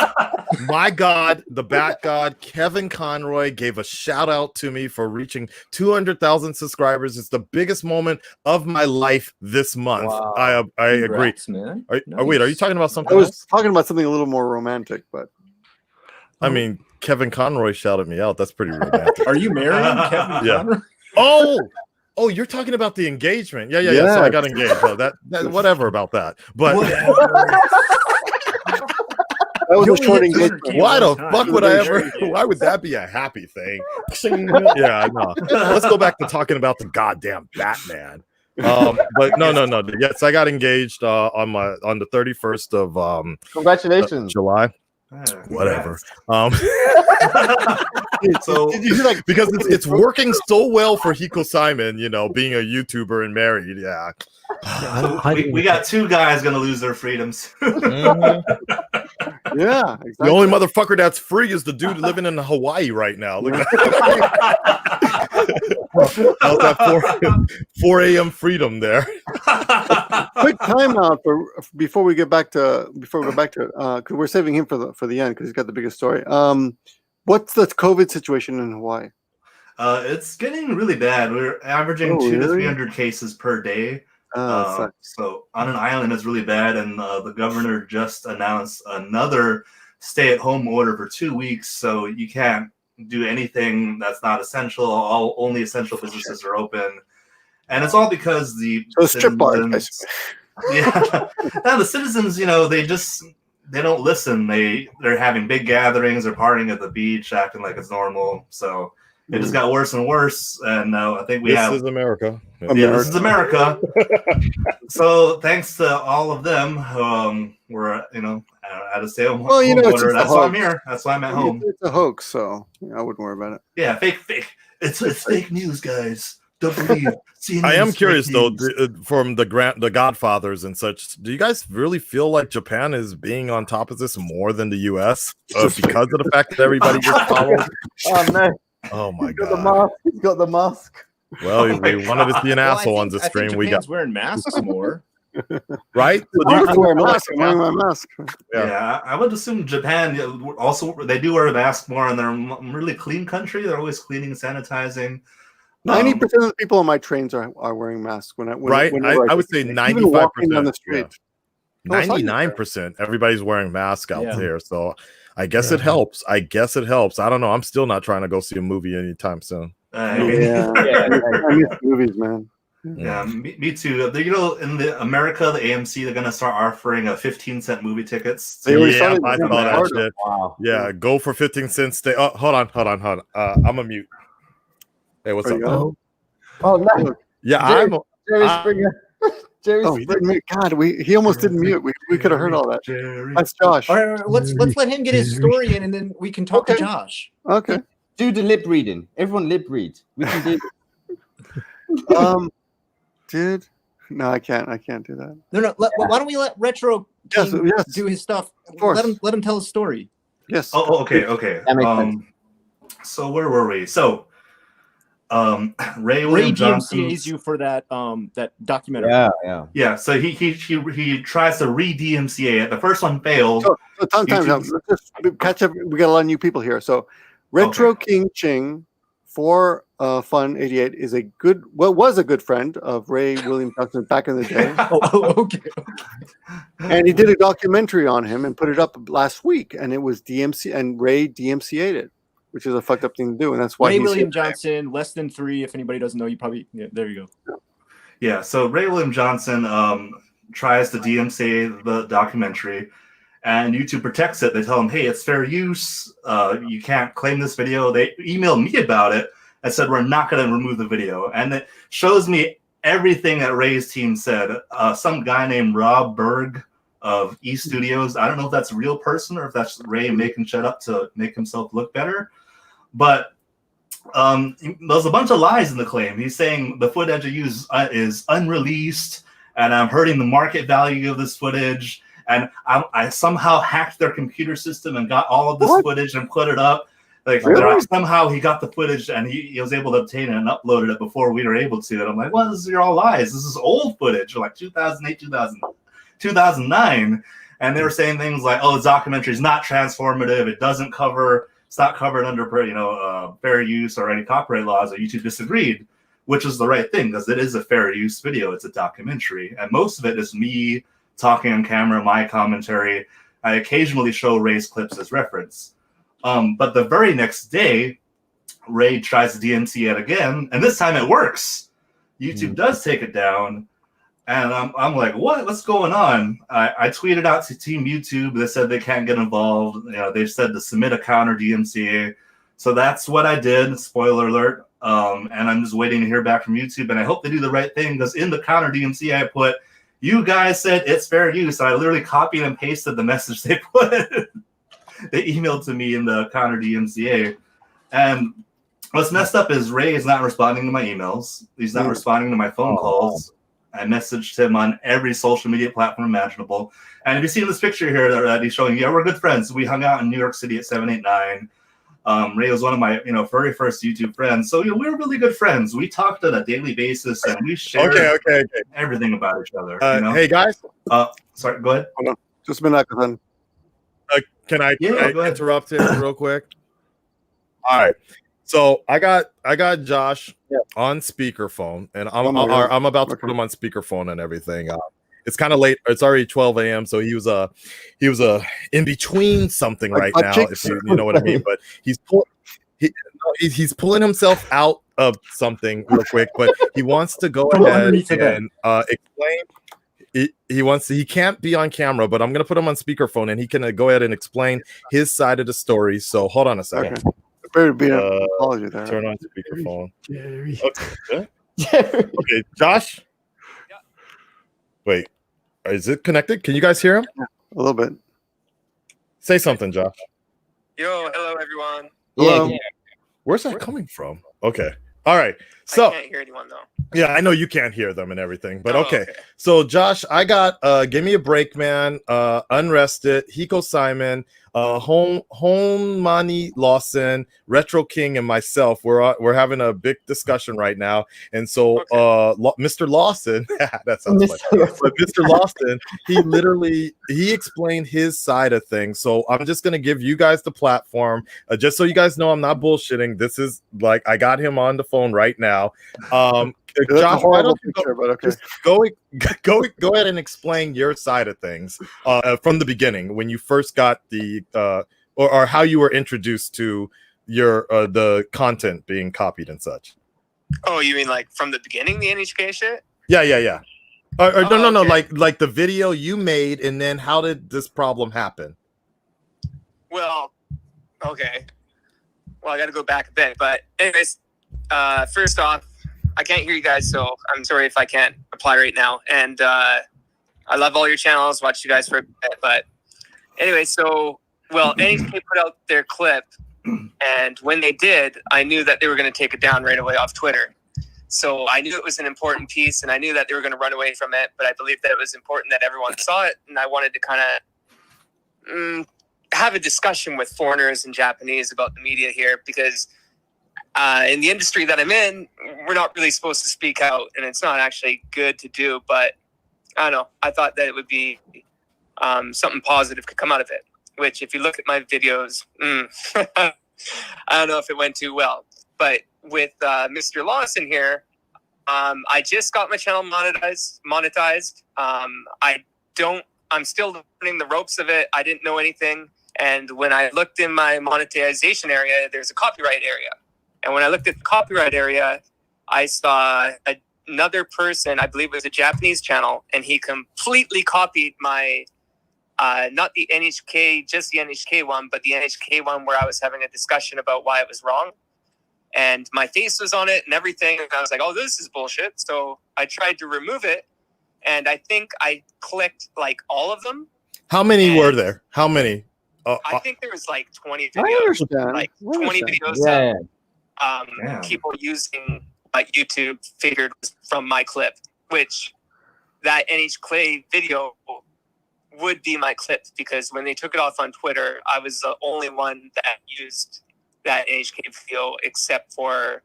My God, the Bat God, Kevin Conroy gave a shout out to me for reaching 200,000 subscribers. It's the biggest moment of my life this month. Wow. I agree. Man. Wait, are you talking about something I was else? talking about something a little more romantic, but I mean, Kevin Conroy shouted me out. That's pretty romantic. Are you marrying Kevin Conroy? Oh, you're talking about the engagement. Yeah. So I got engaged. So that whatever about that. But that was a short engagement. Why the fuck would I ever? Why would that be a happy thing? Yeah, I know. Let's go back to talking about the goddamn Batman. But no. Yes, I got engaged on the 31st of Congratulations. July. Whatever. So because it's working so well for Hiko Simon, being a YouTuber and married. Yeah. We got two guys gonna lose their freedoms. Yeah, exactly. The only motherfucker that's free is the dude living in Hawaii right now. Look at that 4 a.m. freedom there. Quick timeout before we go back to it, because we're saving him for the end because he's got the biggest story. What's the COVID situation in Hawaii? It's getting really bad. We're averaging 200 to 300 cases per day. So on an island, it's really bad, and the governor just announced another stay-at-home order for 2 weeks. So you can't do anything that's not essential. Only essential businesses are open, and it's all because strip bars. Yeah. Now the citizens, you know, they don't listen. They're having big gatherings, they're partying at the beach, acting like it's normal. So it just got worse and worse. And I think this is America. Yeah, this is America. So thanks to all of them who were, you know, at a stay-at-home order. That's why I'm here. That's why I'm at home. It's a hoax, so I wouldn't worry about it. Yeah, fake. It's fake news, guys. Don't believe. I am curious though, from the Godfathers and such. Do you guys really feel like Japan is being on top of this more than the U.S. Because of the fact that everybody gets followed? Oh no! Oh my God! He's got the mask. Well, we wanted to see an asshole on the I stream. think We Japan's got wearing masks more. right. So I'm wearing my mask. Yeah, I would assume Japan also they do wear a mask more, and they're a really clean country. They're always cleaning and sanitizing. 90% of the people on my trains are wearing masks. I would say 95% on the street. 99%. Everybody's wearing masks out there, so I guess it helps. I don't know. I'm still not trying to go see a movie anytime soon. I miss movies, man. Yeah, me too. You know, in America, the AMC, they're gonna start offering 15-cent movie tickets. I saw that shit. Wow. Yeah, go for 15 cents. Stay. Oh, hold on. I'm a mute. Hey, what's up? Oh no. Yeah, Jerry Springer. He didn't mute. God, he almost didn't mute. We could have heard all that. That's Josh. All right, let's let him get his story in, and then we can talk to Josh. Okay. Do the lip reading. Everyone lip read. We can do it. Dude, no, I can't do that. No. Why don't we let Retro King do his stuff? Of course. Let him tell his story. Yes. Oh, okay. That makes sense. So where were we? So, Ray DMCA's you for that documentary. Yeah. So he tries to re-DMCA it. The first one failed. So time. Let's just catch up. We got a lot of new people here. So, Retro King Ching for Fun 88 was a good friend of Ray William Johnson back in the day. Okay. And he did a documentary on him and put it up last week, and it was DMC, and Ray DMCA'd it, which is a fucked up thing to do, and that's why Ray William Johnson, less than 3. If anybody doesn't know, you probably there you go. Yeah. So Ray William Johnson tries to DMCA the documentary, and YouTube protects it. They tell him, "Hey, it's fair use. You can't claim this video." They emailed me about it. I said, "We're not going to remove the video," and it shows me everything that Ray's team said. Some guy named Rob Berg of E Studios. I don't know if that's a real person or if that's Ray making shit up to make himself look better. But there's a bunch of lies in the claim. He's saying the footage I use is unreleased, and I'm hurting the market value of this footage. And I somehow hacked their computer system and got all of this footage and put it up. Somehow he got the footage and he was able to obtain it and uploaded it before we were able to. And I'm like, well, this is all lies. This is old footage, like 2008, 2009. And they were saying things like, oh, the documentary is not transformative. It's not covered under, fair use or any copyright laws. Or YouTube disagreed, which is the right thing because it is a fair use video. It's a documentary. And most of it is me talking on camera, my commentary. I occasionally show Ray's clips as reference. But the very next day, Ray tries to DMCA it again, and this time it works. YouTube does take it down, and I'm like, what's going on? I tweeted out to Team YouTube. They said they can't get involved. They said to submit a counter DMCA. So that's what I did. Spoiler alert. And I'm just waiting to hear back from YouTube, and I hope they do the right thing because in the counter DMCA I put, you guys said it's fair use. I literally copied and pasted the message they put. They emailed to me in the counter DMCA. And what's messed up is Ray is not responding to my emails. He's not responding to my phone calls. I messaged him on every social media platform imaginable. And if you see in this picture here that he's showing, we're good friends. We hung out in New York City at 789. Ray was one of my very first YouTube friends. So we were really good friends. We talked on a daily basis and we shared everything about each other. Hey guys. Sorry, go ahead. Hold on. Just a minute, then. Can I interrupt him real quick? All right. So I got Josh on speakerphone, and I'm about to put him on speakerphone and everything. It's kind of late. It's already 12 a.m. So he was in between something right now, if you know what I mean. But he's pulling himself out of something real quick, but he wants to go ahead and explain. he can't be on camera, but I'm gonna put him on speakerphone and he can go ahead and explain his side of the story. So hold on a second. Okay. Better be an apology there. Turn on speakerphone. Jerry. Okay. Okay, Josh. Yeah. Wait, is it connected? Can you guys hear him? A little bit. Say something, Josh. Yo, hello everyone. Hello. Where's that coming from? Okay. All right. So I can't hear anyone though. yeah, I know you can't hear them and everything, but Oh, okay. So Josh, I got Give Me a Break, Man, Unrested, Hiko Simon, Home Money Lawson, Retro King, and myself. We're having a big discussion right now, and so Mr. Lawson, that sounds funny, but Mr. Lawson, he explained his side of things. So I'm just gonna give you guys the platform, just so you guys know I'm not bullshitting. This is like I got him on the phone right now. Josh, why don't you go ahead and explain your side of things from the beginning when you first got the or how you were introduced to your the content being copied and such. Oh, you mean like from the beginning, the NHK shit? Yeah. No, okay. like the video you made, and then how did this problem happen? Well, okay. Well, I got to go back a bit, but anyways, first off, I can't hear you guys, so I'm sorry if I can't reply right now. And I love all your channels, watched you guys for a bit, but anyway, so NHK put out their clip, and when they did, I knew that they were going to take it down right away off Twitter. So I knew it was an important piece, and I knew that they were going to run away from it, but I believed that it was important that everyone saw it, and I wanted to kind of have a discussion with foreigners and Japanese about the media here, because in the industry that I'm in, we're not really supposed to speak out, and it's not actually good to do, but I don't know. I thought that it would be something positive could come out of it, which if you look at my videos, I don't know if it went too well. But with Mr. Lawson here, I just got my channel monetized. I'm still learning the ropes of it. I didn't know anything. And when I looked in my monetization area, there's a copyright area. And when I looked at the copyright area, I saw another person, I believe it was a Japanese channel, and he completely copied my, not the NHK, just the NHK one, but the NHK one where I was having a discussion about why it was wrong. And my face was on it and everything. And I was like, oh, this is bullshit. So I tried to remove it. And I think I clicked like all of them. How many were there? How many? I think there was like 20 I videos. understand. Like 20 videos. Yeah. People using YouTube figured from my clip, which that NHK video would be my clip, because when they took it off on Twitter, I was the only one that used that NHK video, except for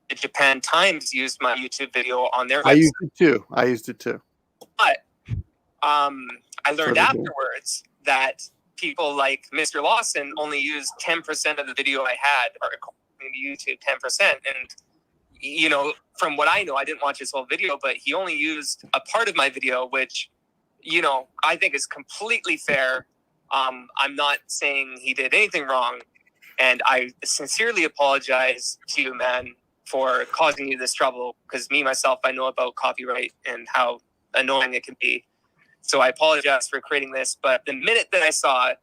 the Japan Times used my YouTube video on their website. I used it too. But I learned afterwards that people like Mr. Lawson only used 10% of the video I had, or according to YouTube, 10%. And, you know, from what I know, I didn't watch his whole video, but he only used a part of my video, which, you know, I think is completely fair. I'm not saying he did anything wrong. And I sincerely apologize to you, man, for causing you this trouble, because me, myself, I know about copyright and how annoying it can be. So I apologize for creating this. But the minute that I saw it,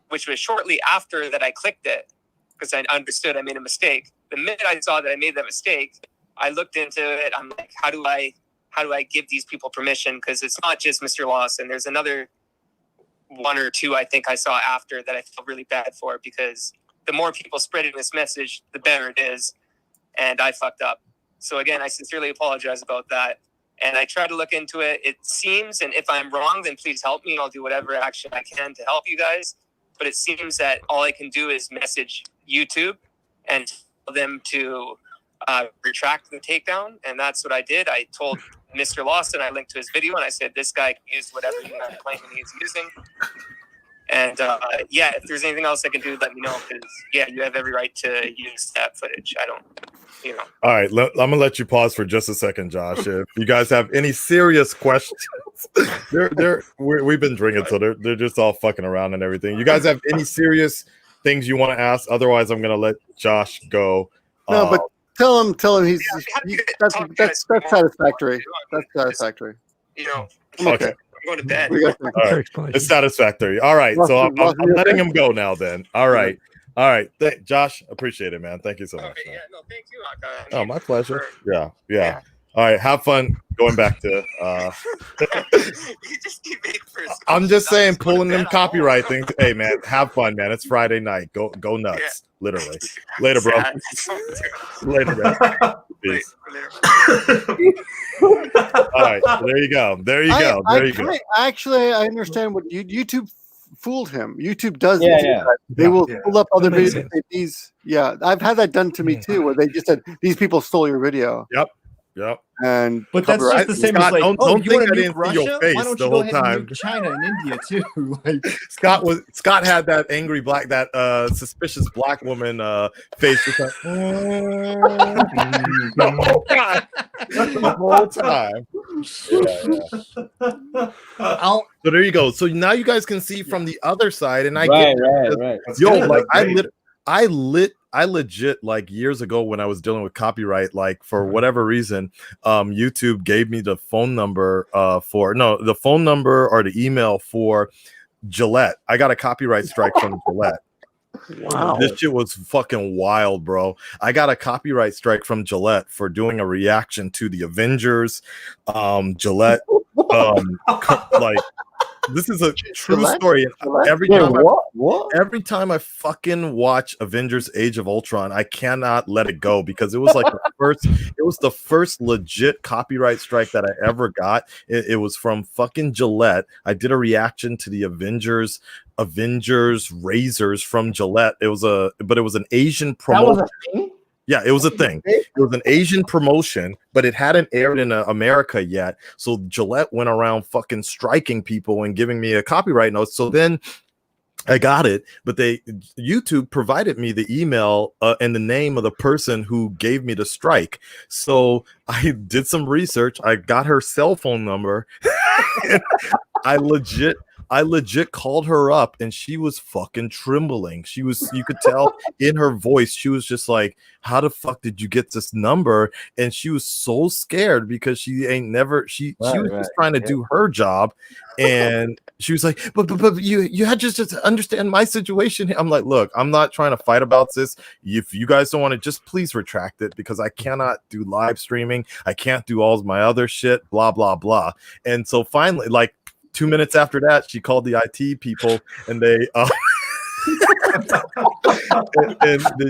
which was shortly after that I clicked it, because I understood I made a mistake. The minute I saw that I made that mistake, I looked into it. I'm like, how do I give these people permission? Because it's not just Mr. Lawson. There's another one or two I think I saw after that I feel really bad for, because the more people spreading this message, the better it is. And I fucked up. So again, I sincerely apologize about that. And I try to look into it. It seems, and if I'm wrong, then please help me. I'll do whatever action I can to help you guys. But it seems that all I can do is message YouTube and tell them to retract the takedown. And that's what I did. I told Mr. Lawson, I linked to his video, and I said, this guy can use whatever you are claiming he's using. And if there's anything else I can do, let me know, because you have every right to use that footage. I don't, you know. All right, I'm gonna let you pause for just a second, Josh. If you guys have any serious questions, we've been drinking, so they're just all fucking around and everything. You guys have any serious things you want to ask? Otherwise, I'm gonna let Josh go. No, but tell him that's satisfactory. That's satisfactory. You know, I'm okay. I'm going to bed. We got All right. It's satisfactory. All right. So I'm letting him go now then. All right. All right. Josh, appreciate it, man. Thank you so much. Okay, yeah, no, thank you, Aka. Oh, my pleasure. Yeah. All right. Have fun going back to You just keep making for I'm just saying, pulling them copyright things. Hey man, have fun, man. It's Friday night. Go nuts. Literally. Later, bro. Later, man. Peace. All right. There you go. Actually, I understand what YouTube fooled him. YouTube does Yeah, do yeah. that. They will pull up other That makes videos. And say, yeah, I've had that done to me too, where they just said these people stole your video. Yep. And But that's just the same Scott, as like, don't you want think to I nuke didn't see your Russia? face Why don't the you whole go ahead time. and nuke China and India too? Like, Scott had that angry black, that suspicious black woman face just like, the whole time. Yeah. So there you go. So now you guys can see from the other side, and I get right. yo, like I legit, like years ago when I was dealing with copyright, like for whatever reason, YouTube gave me the phone number the phone number or the email for Gillette. I got a copyright strike from Gillette. wow, This shit was fucking wild, bro. I got a copyright strike from Gillette for doing a reaction to the Avengers. Gillette, like, this is a true story. Every time I fucking watch Avengers Age of Ultron, I cannot let it go because it was like the first legit copyright strike that I ever got. It was from fucking Gillette. I did a reaction to the Avengers razors from Gillette. It was an Asian promotion. That was a thing? Yeah, it was a thing. It was an Asian promotion, but it hadn't aired in America yet. So Gillette went around fucking striking people and giving me a copyright note. So then I got it, but YouTube provided me the email and the name of the person who gave me the strike. So I did some research. I got her cell phone number. I legit called her up and she was fucking trembling. You could tell in her voice, she was just like, how the fuck did you get this number? And she was so scared because she was just trying to do her job. And she was like, but you had just understand my situation. I'm like, look, I'm not trying to fight about this. If you guys don't want to, just please retract it because I cannot do live streaming. I can't do all of my other shit, blah, blah, blah. And so finally, like 2 minutes after that, she called the IT people and they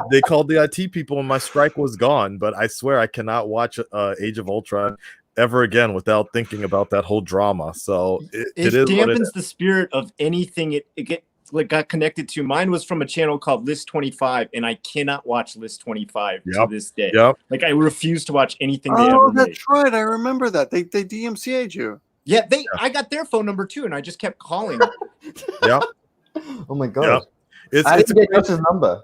they called the IT people and my strike was gone. But I swear I cannot watch Age of Ultron ever again without thinking about that whole drama. So it dampens the spirit of anything it got connected to. Mine was from a channel called List 25, and I cannot watch List 25 to this day. Like I refuse to watch anything they ever made. That's right. I remember that. They DMCA'd you. Yeah, I got their phone number too, and I just kept calling. Oh my god. I didn't get Josh's number.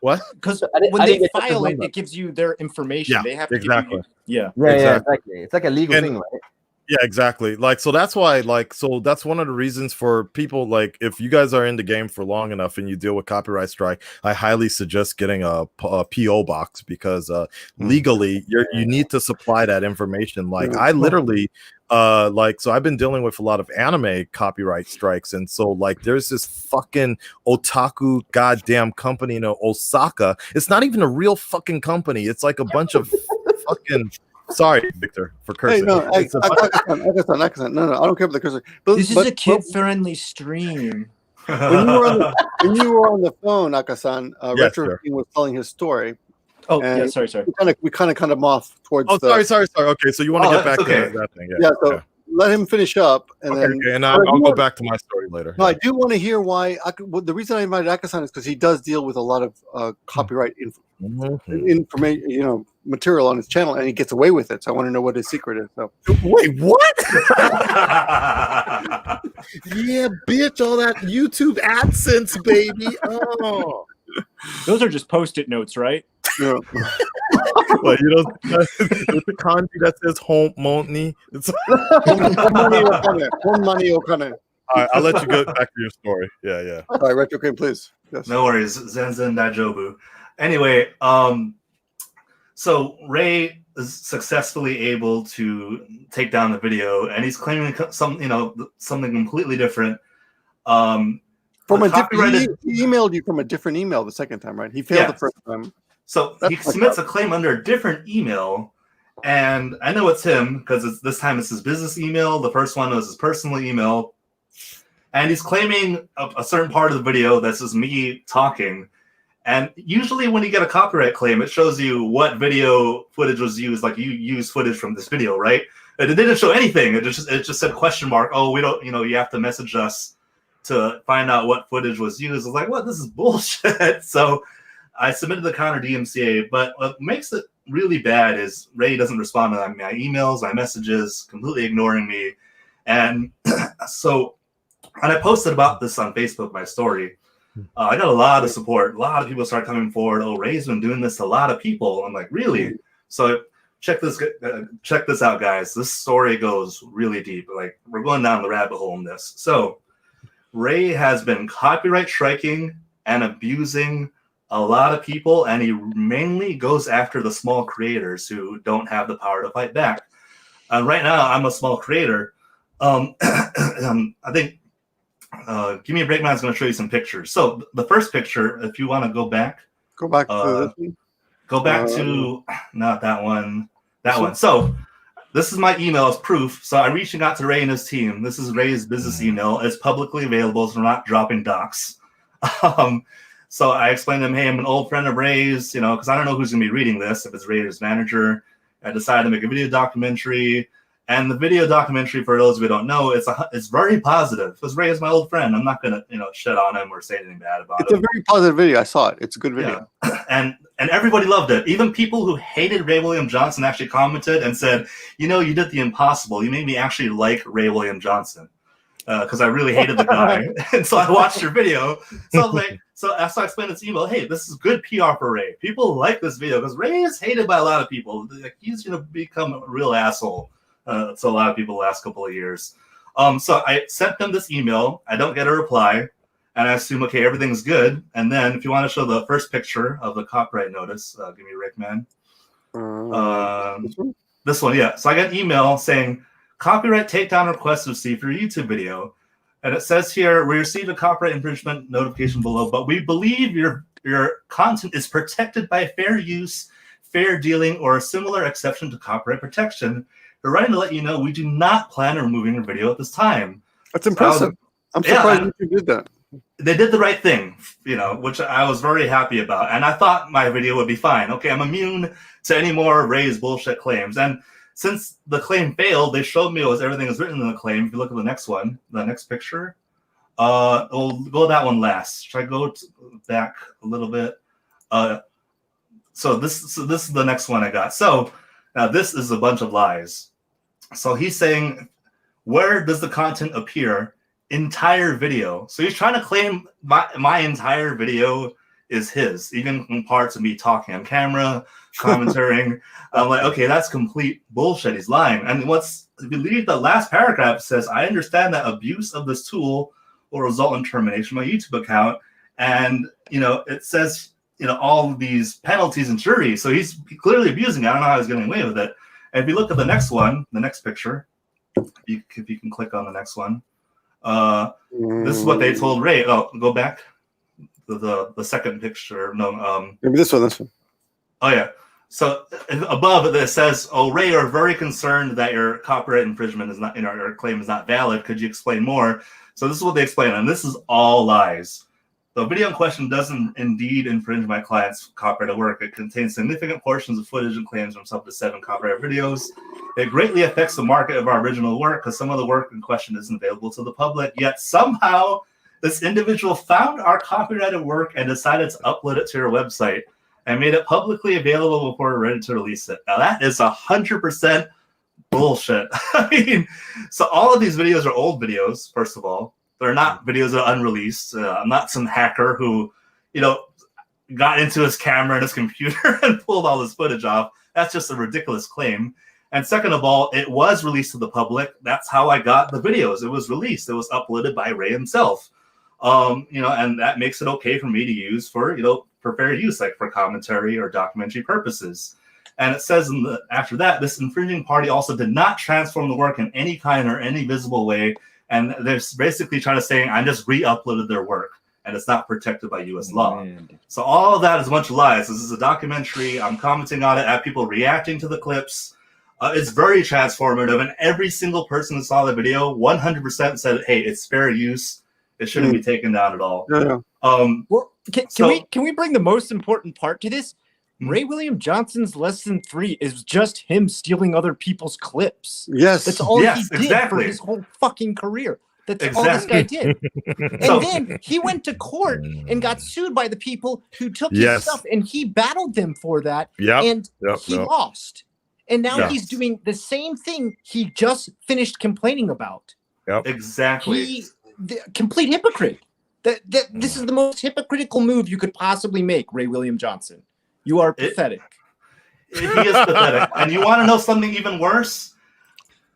What? Because when they file it, it gives you their information. Yeah, they have to exactly. give you, Exactly. It's like a legal thing, right? Yeah, exactly. Like, so that's why, that's one of the reasons for people, like, if you guys are in the game for long enough and you deal with copyright strike, I highly suggest getting a PO box because legally you need to supply that information. Like, I literally, so I've been dealing with a lot of anime copyright strikes. And so, like, there's this fucking otaku goddamn company in Osaka. It's not even a real fucking company. It's like a bunch of fucking... Sorry, Victor, for cursing. Hey, no, Akasan. No, I don't care about the cursing. This is a kid-friendly stream. When you were on the phone, Akasan, Retro King was telling his story. Oh, yeah, sorry. We kind of cut him off towards. Oh, sorry. Okay, so you want to get back to that thing? Yeah. So let him finish up, and and I'll go back to my story later. No, I do want to hear why. The reason I invited Akasan is because he does deal with a lot of copyright information, material on his channel, and he gets away with it. So I want to know what his secret is. So wait, what? Yeah, bitch, all that YouTube AdSense, baby. Oh, those are just Post-it notes, right? Yeah. Well, it's the kanji that says home money. It's one money okane. All right, I'll let you go back to your story. Yeah. All right, Retro King, please. Yes. No worries, Zenzen Dajobu. Anyway, so Ray is successfully able to take down the video, and he's claiming something completely different. From a different, he emailed you from a different email the second time, right? He failed the first time. So he submits a claim under a different email, and I know it's him because this time it's his business email. The first one was his personal email, and he's claiming a certain part of the video that's just me talking. And usually when you get a copyright claim, it shows you what video footage was used, like you used footage from this video, right? And it didn't show anything. It just said question mark. Oh, we don't, you have to message us to find out what footage was used. I was like, what? This is bullshit. So I submitted the counter DMCA, but what makes it really bad is Ray doesn't respond to my emails, my messages, completely ignoring me. And so when I posted about this on Facebook, my story, I got a lot of support. A lot of people started coming forward. Oh, Ray's been doing this to a lot of people. I'm like, really? So check this out, guys. This story goes really deep. Like, we're going down the rabbit hole in this. So Ray has been copyright striking and abusing a lot of people, and he mainly goes after the small creators who don't have the power to fight back. Right now, I'm a small creator. I think Give Me a Break Man is going to show you some pictures. So the first picture, if you want to go back to this one? Go back to not that one, that one. So this is my email as proof. So I'm reaching out to Ray and his team. This is Ray's business email. It's publicly available, so we're not dropping docs. So I explained to him, hey, I'm an old friend of Ray's, because I don't know who's going to be reading this. If it's Ray's manager, I decided to make a video documentary. And the video documentary, for those who don't know, it's very positive. Because Ray is my old friend. I'm not going to shit on him or say anything bad about it. It's a very positive video. I saw it. It's a good video. Yeah. And everybody loved it. Even people who hated Ray William Johnson actually commented and said, you did the impossible. You made me actually like Ray William Johnson. Because I really hated the guy. And so I watched your video. So I was like, after I explained this email, hey, this is good PR for Ray. People like this video because Ray is hated by a lot of people. Like, he's going to become a real asshole to a lot of people the last couple of years. So I sent them this email. I don't get a reply. And I assume, okay, everything's good. And then if you want to show the first picture of the copyright notice, give me a Rick, man. This one, yeah. So I got an email saying, copyright takedown request received for your YouTube video. And it says here, we received a copyright infringement notification below, but we believe your content is protected by fair use, fair dealing, or a similar exception to copyright protection. We're writing to let you know we do not plan on removing your video at this time. That's impressive. I'm surprised you did that. They did the right thing, which I was very happy about. And I thought my video would be fine. Okay, I'm immune to any more Ray's bullshit claims. And since the claim failed, they showed me everything was written in the claim. If you look at the next one, the next picture, we'll go that one last. Should I go back a little bit? So this is the next one I got. So now this is a bunch of lies. So he's saying, where does the content appear? Entire video. So he's trying to claim my entire video is his, even in parts of me talking on camera, commentating. I'm like, okay, that's complete bullshit. He's lying. And if you believe the last paragraph says, I understand that abuse of this tool will result in termination of my YouTube account. And, it says, all of these penalties and juries. So he's clearly abusing it. I don't know how he's getting away with it. And if you look at the next one, the next picture, if you can click on the next one, this is what they told Ray. Oh, go back. The second picture. No, maybe this one. Oh yeah. So above it says, "Oh, Ray, are very concerned that your copyright infringement is not, your claim is not valid. Could you explain more?" So this is what they explain, and this is all lies. The video in question doesn't indeed infringe my client's copyrighted work. It contains significant portions of footage and claims from up to 7 copyrighted videos. It greatly affects the market of our original work because some of the work in question isn't available to the public. Yet somehow this individual found our copyrighted work and decided to upload it to your website and made it publicly available before we're ready to release it. Now that is 100% bullshit. I mean, so all of these videos are old videos, first of all. They're not videos that are unreleased. I'm not some hacker who, got into his camera and his computer and pulled all this footage off. That's just a ridiculous claim. And second of all, it was released to the public. That's how I got the videos. It was released. It was uploaded by Ray himself. And that makes it okay for me to use for fair use, like for commentary or documentary purposes. And it says after that, this infringing party also did not transform the work in any kind or any visible way. And they're basically trying to say, I just re-uploaded their work, and it's not protected by U.S. law. Man. So all of that is a bunch of lies. This is a documentary. I'm commenting on it, at people reacting to the clips. It's very transformative, and every single person who saw the video 100% said, hey, it's fair use. It shouldn't be taken down at all. Yeah. Well, can we bring the most important part to this? Ray William Johnson's Lesson 3 is just him stealing other people's clips. Yes. That's all he did for his whole fucking career. That's all this guy did. And then he went to court and got sued by the people who took his stuff, and he battled them for that. And he lost. And now he's doing the same thing he just finished complaining about. Exactly. The complete hypocrite. This is the most hypocritical move you could possibly make, Ray William Johnson. You are pathetic. He is pathetic. And you want to know something even worse?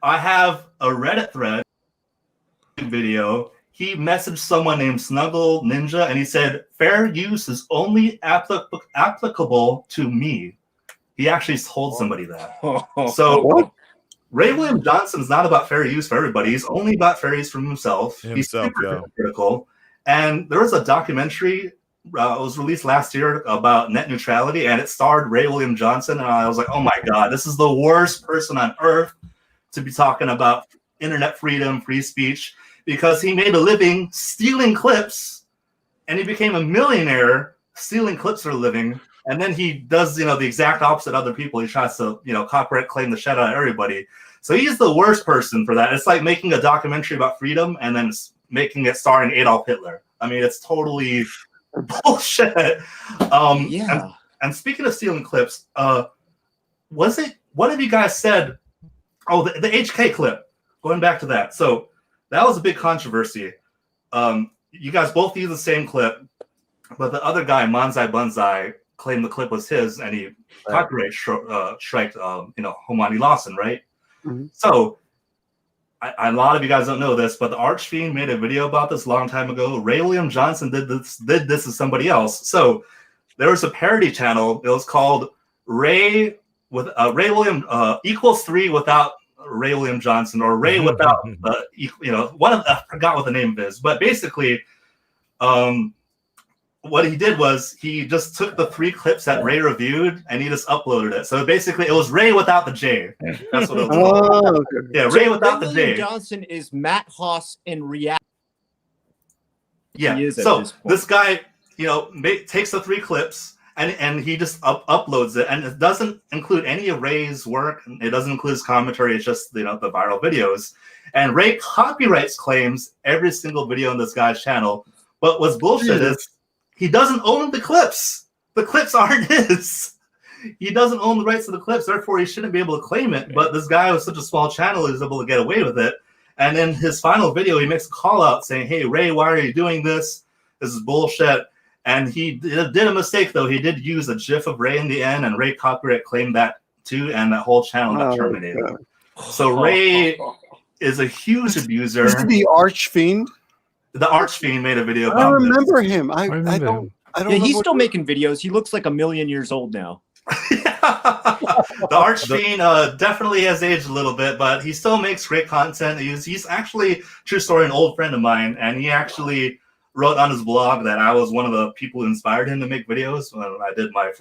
I have a Reddit thread video. He messaged someone named Snuggle Ninja, and he said, fair use is only applicable to me. He actually told somebody that. So Ray William Johnson's not about fair use for everybody. He's only about fair use for himself. He's super critical. And there was a documentary it was released last year about net neutrality, and it starred Ray William Johnson. And I was like, oh my God, this is the worst person on earth to be talking about internet freedom, free speech, because he made a living stealing clips, and he became a millionaire stealing clips for a living. And then he does, the exact opposite of other people. He tries to, copyright claim the shit out of everybody. So he's the worst person for that. It's like making a documentary about freedom and then making it starring Adolf Hitler. I mean, it's totally bullshit. And speaking of stealing clips, what have you guys said? Oh, the HK clip. Going back to that. So that was a big controversy. You guys both use the same clip, but the other guy, Manzai Banzai, claimed the clip was his, and he copyright striked, Homani Lawson, right? Mm-hmm. So a lot of you guys don't know this, but the Archfiend made a video about this a long time ago. Ray William Johnson did this to somebody else. So there was a parody channel. It was called Ray William equals 3 without Ray William Johnson, or Ray without I forgot what the name is, but basically, what he did was he just took the 3 clips that Ray reviewed and he just uploaded it. So basically, it was Ray without the J. That's what it was. Yeah, Ray without the J. Johnson is Matt Haas in reality. Yeah. So this guy, takes the 3 clips and he just uploads it, and it doesn't include any of Ray's work. It doesn't include his commentary. It's just the viral videos. And Ray copyrights claims every single video on this guy's channel. But what's bullshit is he doesn't own the clips. The clips aren't his. He doesn't own the rights to the clips, therefore he shouldn't be able to claim it. But this guy with such a small channel is able to get away with it. And in his final video, he makes a call out saying, hey, Ray, why are you doing this? This is bullshit. And he did a mistake, though. He did use a GIF of Ray in the end, and Ray copyright claimed that too, and that whole channel got terminated. So Ray is a huge abuser. This is the Archfiend. The Archfiend made a video about I remember him. I don't. He's still making videos. He looks like 1,000,000 years old now. The Archfiend definitely has aged a little bit, but he still makes great content. He's actually, true story, an old friend of mine, and he actually wrote on his blog that I was one of the people who inspired him to make videos when I did my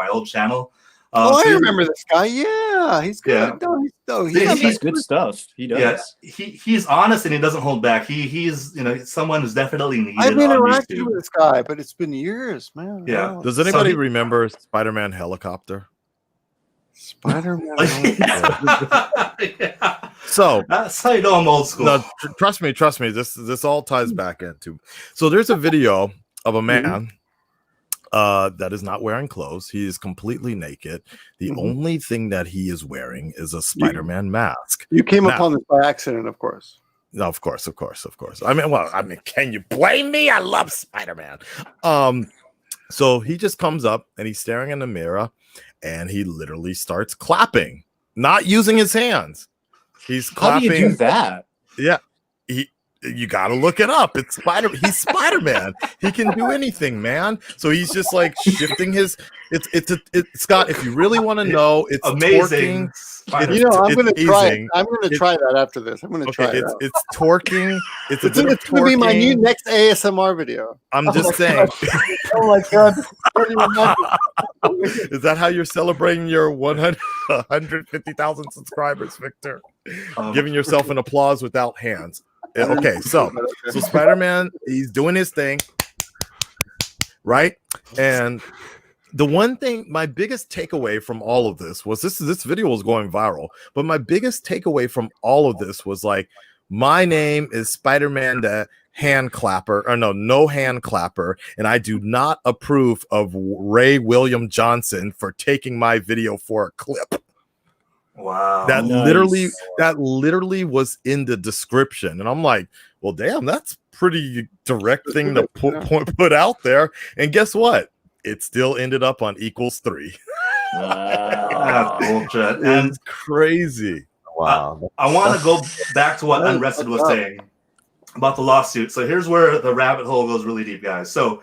old channel. I remember this guy. Yeah, he's good. Yeah. He's good stuff. He does. Yeah, he's honest and he doesn't hold back. He's someone who's definitely needed. I've interacted with this guy, but it's been years, man. Yeah. Wow. Does anybody remember Spider-Man Helicopter? Spider-Man. Yeah. So that's how you know I'm old school. No, trust me. This all ties back into. So there's a video of a man that is not wearing clothes. He is completely naked. The only thing that he is wearing is a Spider-Man mask. You came upon this by accident, of course. No, of course. I mean, can you blame me? I love Spider-Man. So he just comes up and he's staring in the mirror and he literally starts clapping, not using his hands. He's clapping. How do you do that? Yeah. you got to look it up. It's He's Spider-Man. He can do anything, man. So he's just like shifting his. It's Scott. If you really want to know, it's amazing. I'm going to try it. I'm going to try that after this. I'm going to try it. It's torquing. It's going to be my new next ASMR video. I'm just saying. Oh my god! Is that how you're celebrating your 150,000 subscribers, Victor? Giving yourself an applause without hands. Okay, so Spider-Man, he's doing his thing, right? And the one thing, my biggest takeaway from all of this was this video was going viral, but my biggest takeaway from all of this was like, my name is Spider-Man the hand clapper, or no hand clapper, and I do not approve of Ray William Johnson for taking my video for a clip. Wow. That literally was in the description. And I'm like, well, damn, that's pretty direct thing to put out there. And guess what? It still ended up on =3. That's bullshit. And it's crazy. Wow. I want to go back to what Unrested was saying about the lawsuit. So here's where the rabbit hole goes really deep, guys. So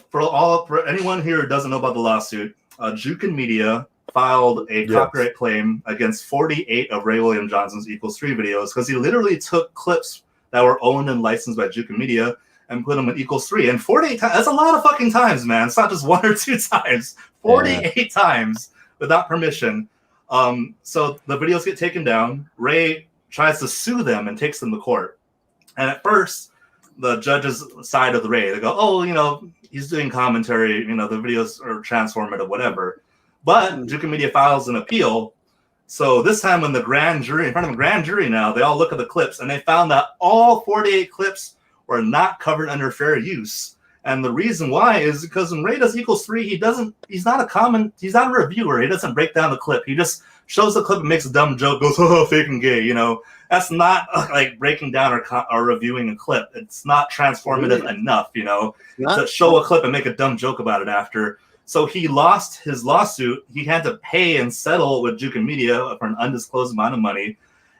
for anyone here who doesn't know about the lawsuit, Jukin Media filed a copyright claim against 48 of Ray William Johnson's =3 videos because he literally took clips that were owned and licensed by Jukin Media and put them in =3. And 48 times, that's a lot of fucking times, man. It's not just 1 or 2 times. 48 times without permission. So the videos get taken down. Ray tries to sue them and takes them to court. And at first, the judge's side of the Ray, they go, oh, he's doing commentary, the videos are transformative, whatever. But Jukin Media files an appeal. So this time when the grand jury, in front of a grand jury now, they all look at the clips and they found that all 48 clips were not covered under fair use. And the reason why is because when Ray does =3, he's not a reviewer. He doesn't break down the clip. He just shows the clip and makes a dumb joke, goes, oh, fake and gay, That's not like breaking down or reviewing a clip. It's not transformative enough, to show a clip and make a dumb joke about it after. So he lost his lawsuit. He had to pay and settle with Jukin Media for an undisclosed amount of money.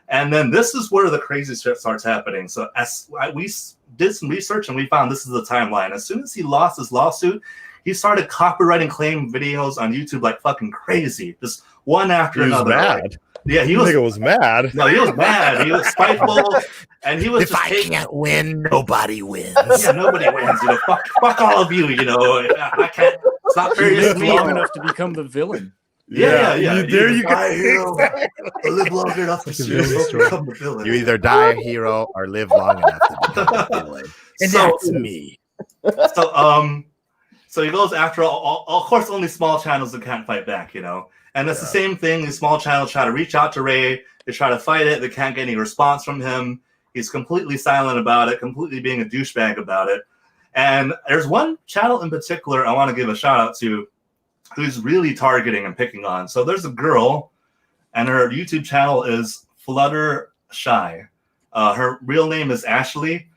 And then this is where the crazy shit starts happening. So as we did some research and we found this is the timeline. As soon as he lost his lawsuit, he started copyrighting claim videos on YouTube like fucking crazy. Just one after another. Mad. Yeah, he was mad. No, he was mad. He was spiteful, and he was. If I can't win, nobody wins. Yeah, nobody wins. Fuck all of you. I can't. It's not fair to me. Long enough to become the villain. Yeah. There you go. Live long enough to become the villain. You either die a hero or live long enough to become the villain. And that's me. So he goes after of course, only small channels that can't fight back, And it's the same thing. These small channels try to reach out to Ray. They try to fight it. They can't get any response from him. He's completely silent about it, completely being a douchebag about it. And there's one channel in particular I want to give a shout out to who's really targeting and picking on. So there's a girl, and her YouTube channel is Fluttershy. Her real name is Ashley.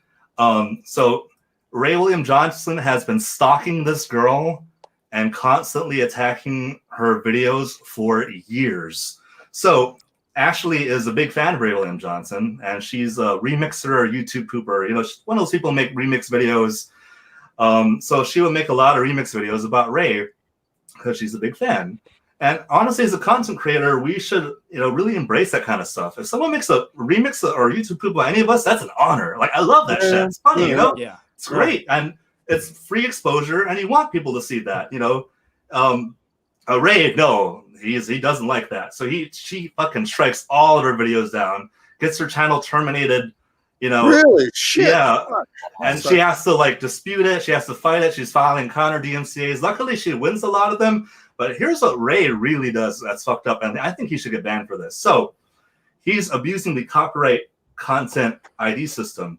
So Ray William Johnson has been stalking this girl and constantly attacking her videos for years. So Ashley is a big fan of Ray William Johnson, and she's a remixer, YouTube pooper. She's one of those people who make remix videos. So she would make a lot of remix videos about Ray because she's a big fan. And honestly, as a content creator, we should, really embrace that kind of stuff. If someone makes a remix or YouTube poop by any of us, that's an honor. Like, I love that shit. It's funny, Yeah. It's great. And it's free exposure, and you want people to see that, Ray, no, he doesn't like that. So she fucking strikes all of her videos down, gets her channel terminated, Really? Shit. Yeah. And she has to dispute it. She has to fight it. She's filing counter DMCAs. Luckily, she wins a lot of them. But here's what Ray really does that's fucked up, and I think he should get banned for this. So he's abusing the copyright content ID system.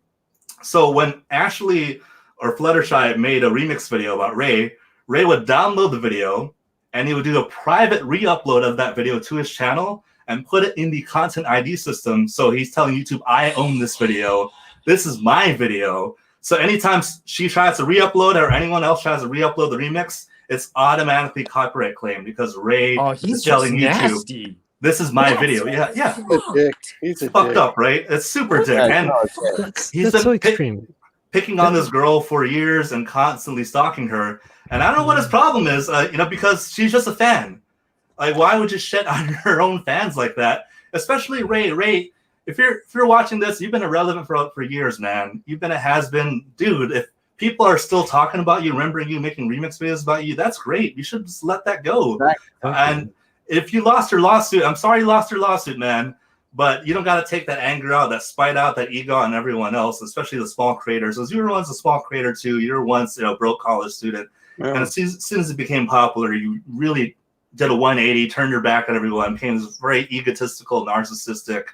So when Ashley or Fluttershy made a remix video about Ray would download the video, and he would do a private re-upload of that video to his channel and put it in the content ID system. So he's telling YouTube, I own this video. This is my video. So anytime she tries to re-upload or anyone else tries to re-upload the remix, it's automatically copyright claim because Ray is telling YouTube. This is my video. Yeah, yeah. He's a dick. He's a Fucked dick. up, right? It's super dick. And That's he's so been extreme. picking on this girl for years and constantly stalking her. And I don't know what his problem is, because she's just a fan. Like, why would you shit on your own fans like that? Especially Ray. Ray, if you're watching this, you've been irrelevant for years, man. You've been a has-been. Dude, if people are still talking about you, remembering you, making remix videos about you, that's great. You should just let that go. Right. And if you lost your lawsuit, I'm sorry you lost your lawsuit, man. But you don't got to take that anger out, that spite out, that ego on everyone else, especially the small creators. Because you were once a small creator too. You were once, broke college student. Yeah. And as soon as it became popular, you really did a 180, turned your back on everyone, became this very egotistical, narcissistic,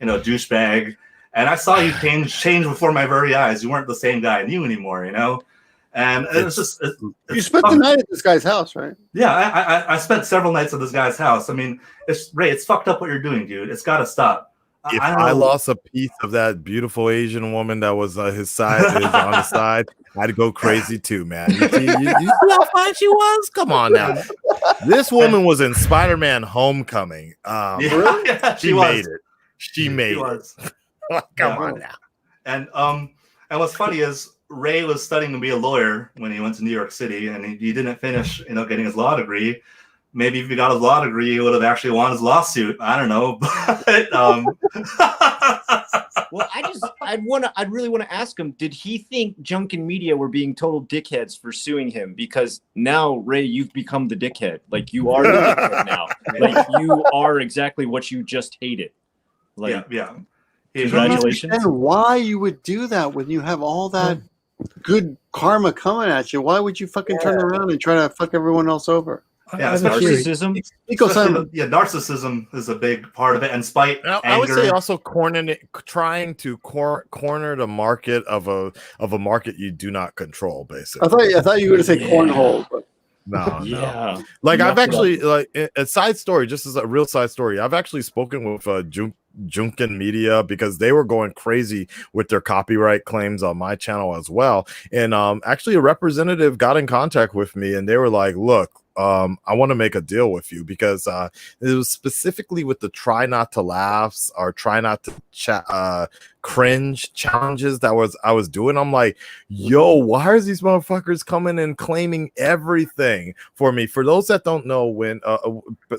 douchebag. And I saw you change before my very eyes. You weren't the same guy I knew anymore, And it's just you spent the night at this guy's house, right? Yeah, I spent several nights at this guy's house. I mean, it's fucked up what you're doing, dude. It's got to stop. If I lost a piece of that beautiful Asian woman that was his side on the side, I'd go crazy too, man. You see how fine she was? Come on now. This woman was in Spider-Man Homecoming. Yeah, she made it. She made it. Come on now. And what's funny is Ray was studying to be a lawyer when he went to New York City, and he didn't finish, getting his law degree. Maybe if he got his law degree, he would have actually won his lawsuit. I don't know, but well, I'd really want to ask him, did he think Junk and Media were being total dickheads for suing him? Because now, Ray, you've become the dickhead. Like, you are the dickhead now. Like, you are exactly what you just hated. Like, yeah. Congratulations. I don't understand why you would do that when you have all that good karma coming at you. Why would you fucking turn around and try to fuck everyone else over? Yeah, narcissism. Narcissism is a big part of it, and spite. I would say also trying to corner the market of a market you do not control. Basically, I thought you were going to say cornhole. But. No. Yeah. Like, I've actually, a side story, just as a real side story. I've actually spoken with Junkin Media because they were going crazy with their copyright claims on my channel as well. And actually, a representative got in contact with me, and they were like, "Look, I want to make a deal with you," because it was specifically with the try not to laughs or try not to cringe challenges that I was doing. I'm like, yo, why are these motherfuckers coming and claiming everything for me? For those that don't know, when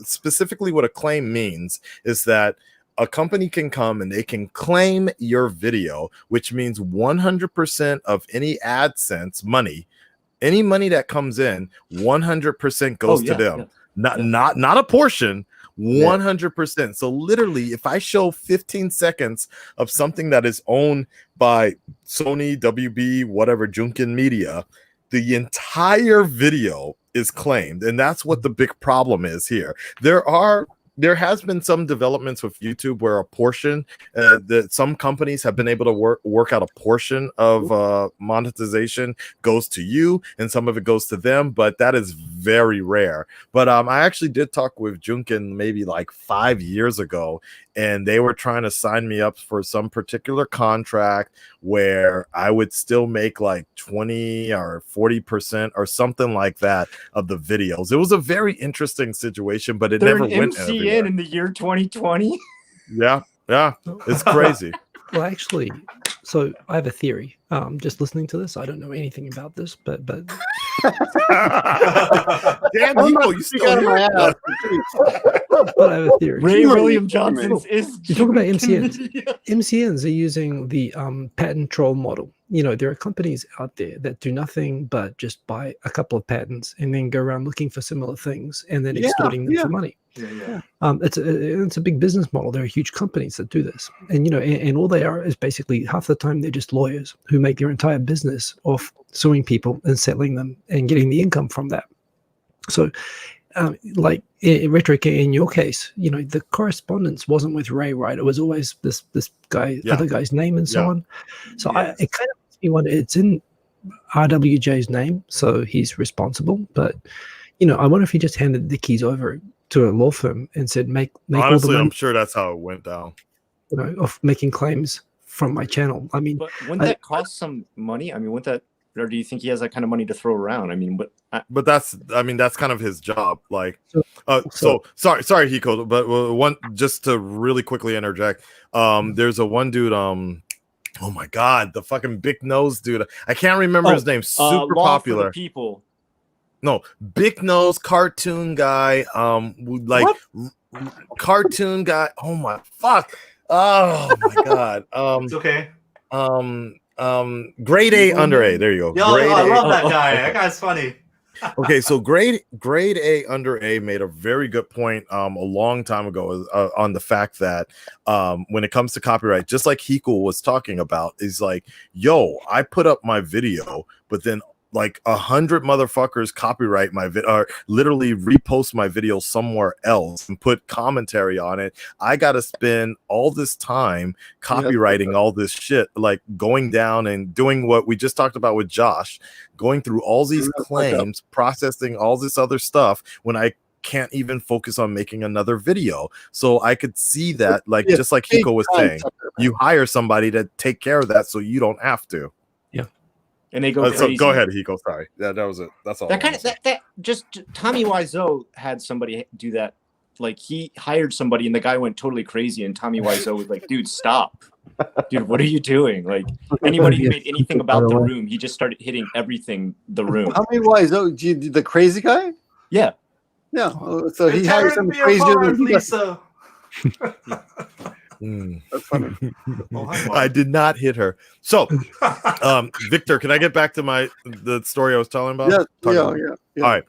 specifically what a claim means is that a company can come and they can claim your video, which means 100% of any AdSense money. Any money that comes in, 100% goes to them. Yeah. Not a portion, 100%. So literally, if I show 15 seconds of something that is owned by Sony, WB, whatever, Junkin Media, the entire video is claimed. And that's what the big problem is here. There has been some developments with YouTube where a portion that some companies have been able to work out a portion of monetization goes to you and some of it goes to them, but that is very rare. But I actually did talk with Junkin maybe like 5 years ago, and they were trying to sign me up for some particular contract where I would still make like 20 or 40% or something like that of the videos. It was a very interesting situation, but it never went MCN in the year 2020. Yeah, it's crazy. Well, actually, so I have a theory. Just listening to this, I don't know anything about this, but damn, Nico, you still out of my ass. But I have a theory. Ray William Johnson is. You talk about MCNs. MCNs are using the patent troll model. There are companies out there that do nothing but just buy a couple of patents and then go around looking for similar things and then extorting them for money. Yeah. It's a big business model. There are huge companies that do this, and and all they are is basically half the time they're just lawyers who make their entire business off suing people and settling them and getting the income from that. So, like Rhetoric, in your case, the correspondence wasn't with Ray, right? It was always this guy, other guy's name and so on. So it kind of makes me wonder. It's in RWJ's name, so he's responsible. But I wonder if he just handed the keys over to a law firm and said, make honestly, all the money, I'm sure that's how it went down. Of making claims from my channel. I mean, but wouldn't that cost some money? I mean, wouldn't that or do you think he has that kind of money to throw around? I mean, but that's kind of his job. Like, so sorry, Hiko, but one just to really quickly interject. There's a one dude. Oh my God, the fucking big nose dude. I can't remember his name. Super popular. For the people. No, big nose cartoon guy. Cartoon guy. Oh my fuck. Oh my God. It's okay. Grade A under A. There you go. Yo, I love that guy. That guy's funny. Okay, so grade A under A made a very good point a long time ago on the fact that when it comes to copyright, just like Hiko was talking about, is like, yo, I put up my video, but then like 100 motherfuckers copyright my video, or literally repost my video somewhere else and put commentary on it. I gotta spend all this time copywriting all this shit, like going down and doing what we just talked about with Josh, going through all these claims, processing all this other stuff when I can't even focus on making another video. So I could see that, like, just like Hiko was saying, you hire somebody to take care of that so you don't have to. And they go crazy. So go ahead, Hiko. Sorry, that was it. That's all. That kind of that just Tommy Wiseau had somebody do that. Like, he hired somebody, and the guy went totally crazy. And Tommy Wiseau was like, "Dude, stop! Dude, what are you doing?" Like, anybody who made anything about the room, he just started hitting everything. The room. Tommy Wiseau, the crazy guy? Yeah. Yeah. So he hired some crazier than Lisa. That's funny. I did not hit her. So, Victor, can I get back to the story I was telling about? Yeah. All right.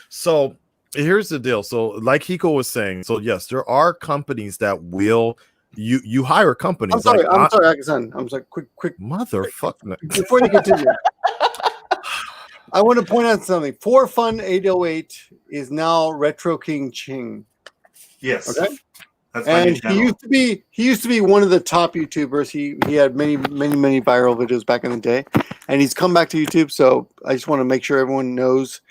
So here's the deal. So, like Hiko was saying, so yes, there are companies that will you hire companies. I'm sorry, Akazan. I'm sorry. Quick, motherfucker. Before you continue, I want to point out something. For Fun 808 is now Retro King Ching. Yes. Okay. And he used to be one of the top YouTubers. He had many viral videos back in the day, and he's come back to YouTube. So I just want to make sure everyone knows.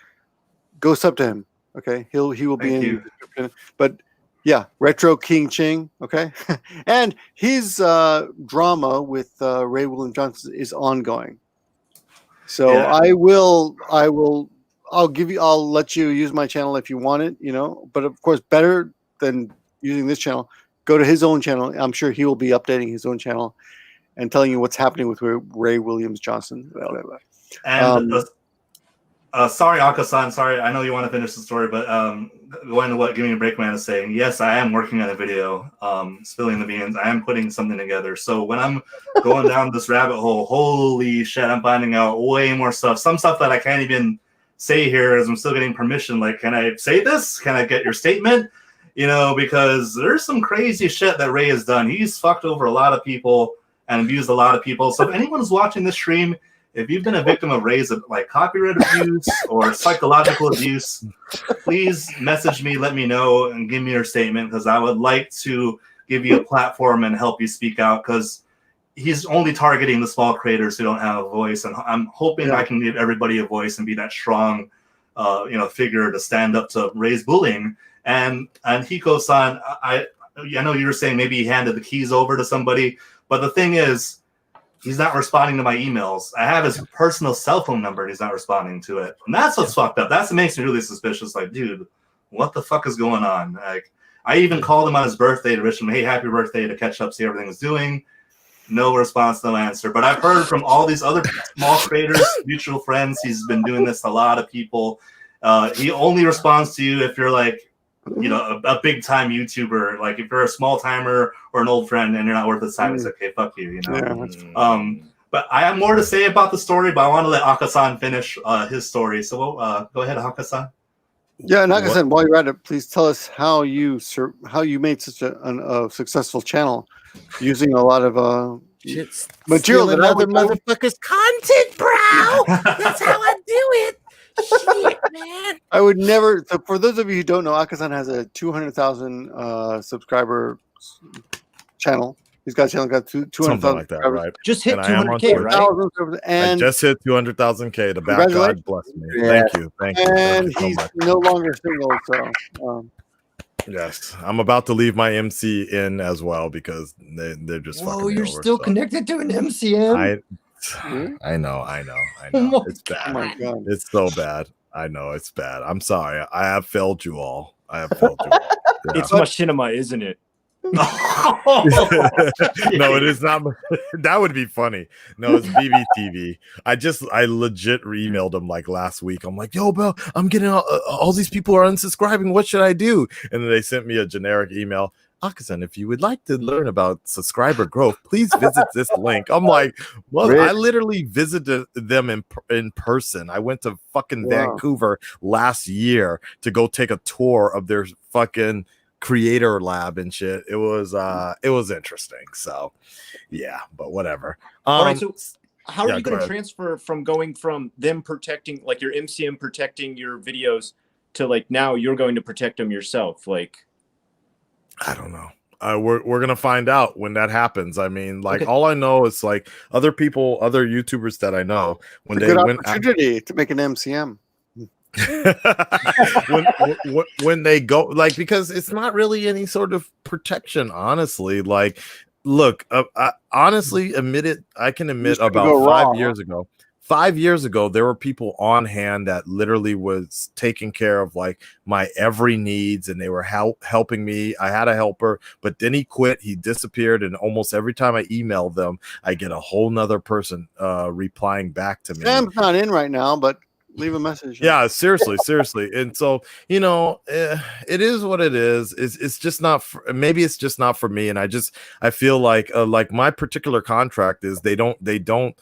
Go sub to him, okay? He will be in the description. But yeah, Retro King Ching, okay? And his drama with Ray William Johnson is ongoing. So yeah. I'll let you use my channel if you want it, But of course, better than using this channel, go to his own channel. I'm sure he will be updating his own channel and telling you what's happening with Ray Williams Johnson. And sorry, Akasan, sorry, I know you want to finish the story, but going to what Give Me a Break Man is saying, yes, I am working on a video, spilling the beans. I am putting something together. So when I'm going down this rabbit hole, holy shit, I'm finding out way more stuff. Some stuff that I can't even say here as I'm still getting permission. Like, can I say this? Can I get your statement? Because there's some crazy shit that Ray has done. He's fucked over a lot of people and abused a lot of people. So if anyone's watching this stream, if you've been a victim of Ray's copyright abuse or psychological abuse, please message me, let me know, and give me your statement, because I would like to give you a platform and help you speak out, because he's only targeting the small creators who don't have a voice. And I'm hoping I can give everybody a voice and be that strong figure to stand up to Ray's bullying. And Hiko-san, I know you were saying maybe he handed the keys over to somebody, but the thing is, he's not responding to my emails. I have his personal cell phone number, and he's not responding to it. And that's what's fucked up. That's what makes me really suspicious. Like, dude, what the fuck is going on? Like, I even called him on his birthday to wish him, hey, happy birthday, to catch up, see how everything was doing. No response, no answer. But I've heard from all these other small creators, mutual friends, he's been doing this to a lot of people. He only responds to you if you're like, a big time YouTuber. Like, if you're a small timer or an old friend and you're not worth his time, it's okay, fuck you, But I have more to say about the story, but I want to let Akasan finish his story. So go ahead, Akasan. Yeah, and Akasan, while you're at it, please tell us how you made such a successful channel using a lot of material that other motherfuckers' content, bro. That's how I do it. Shit, man. I would never. So for those of you who don't know, Akasan has a 200,000 subscriber channel. He's got a channel got 200,000 like that, right? Just hit 200K, right? And I just hit 200,000K. The back God bless me. Yeah. Thank you. And he's no longer single, so. Yes, I'm about to leave my MC in as well because they're just fucking me you're over, still connected to an MCM? I know. It's Oh bad. my god. It's so bad. I know it's bad. I'm sorry. I have failed you all. Yeah. It's machinima, isn't it? No, it is not. That would be funny. No, it's BBTV. I legit emailed him like last week. I'm like, yo, Bill, I'm getting all these people are unsubscribing. What should I do? And then they sent me a generic email. Akasan, if you would like to learn about subscriber growth, please visit this link. I'm like, well, I literally visited them in person. I went to fucking Vancouver last year to go take a tour of their fucking creator lab and shit. It was interesting. So yeah, but whatever. All right, so how are you going to transfer from going from them protecting, like your MCM protecting your videos, to like now you're going to protect them yourself? Like, I don't know. We're gonna find out when that happens. I mean, like, all I know is like other YouTubers that I know when they went opportunity to make an MCM. when they go, like, because it's not really any sort of protection, honestly. Like, look, I honestly I can admit about 5 years ago. 5 years ago, there were people on hand that literally was taking care of like my every needs, and they were helping me. I had a helper, but then he quit. He disappeared, and almost every time I emailed them, I get a whole nother person replying back to me. Sam's not in right now, but leave a message. Yeah, seriously. And so, you know, it is what it is. It's just not maybe it's just not for me. And I feel like my particular contract is they don't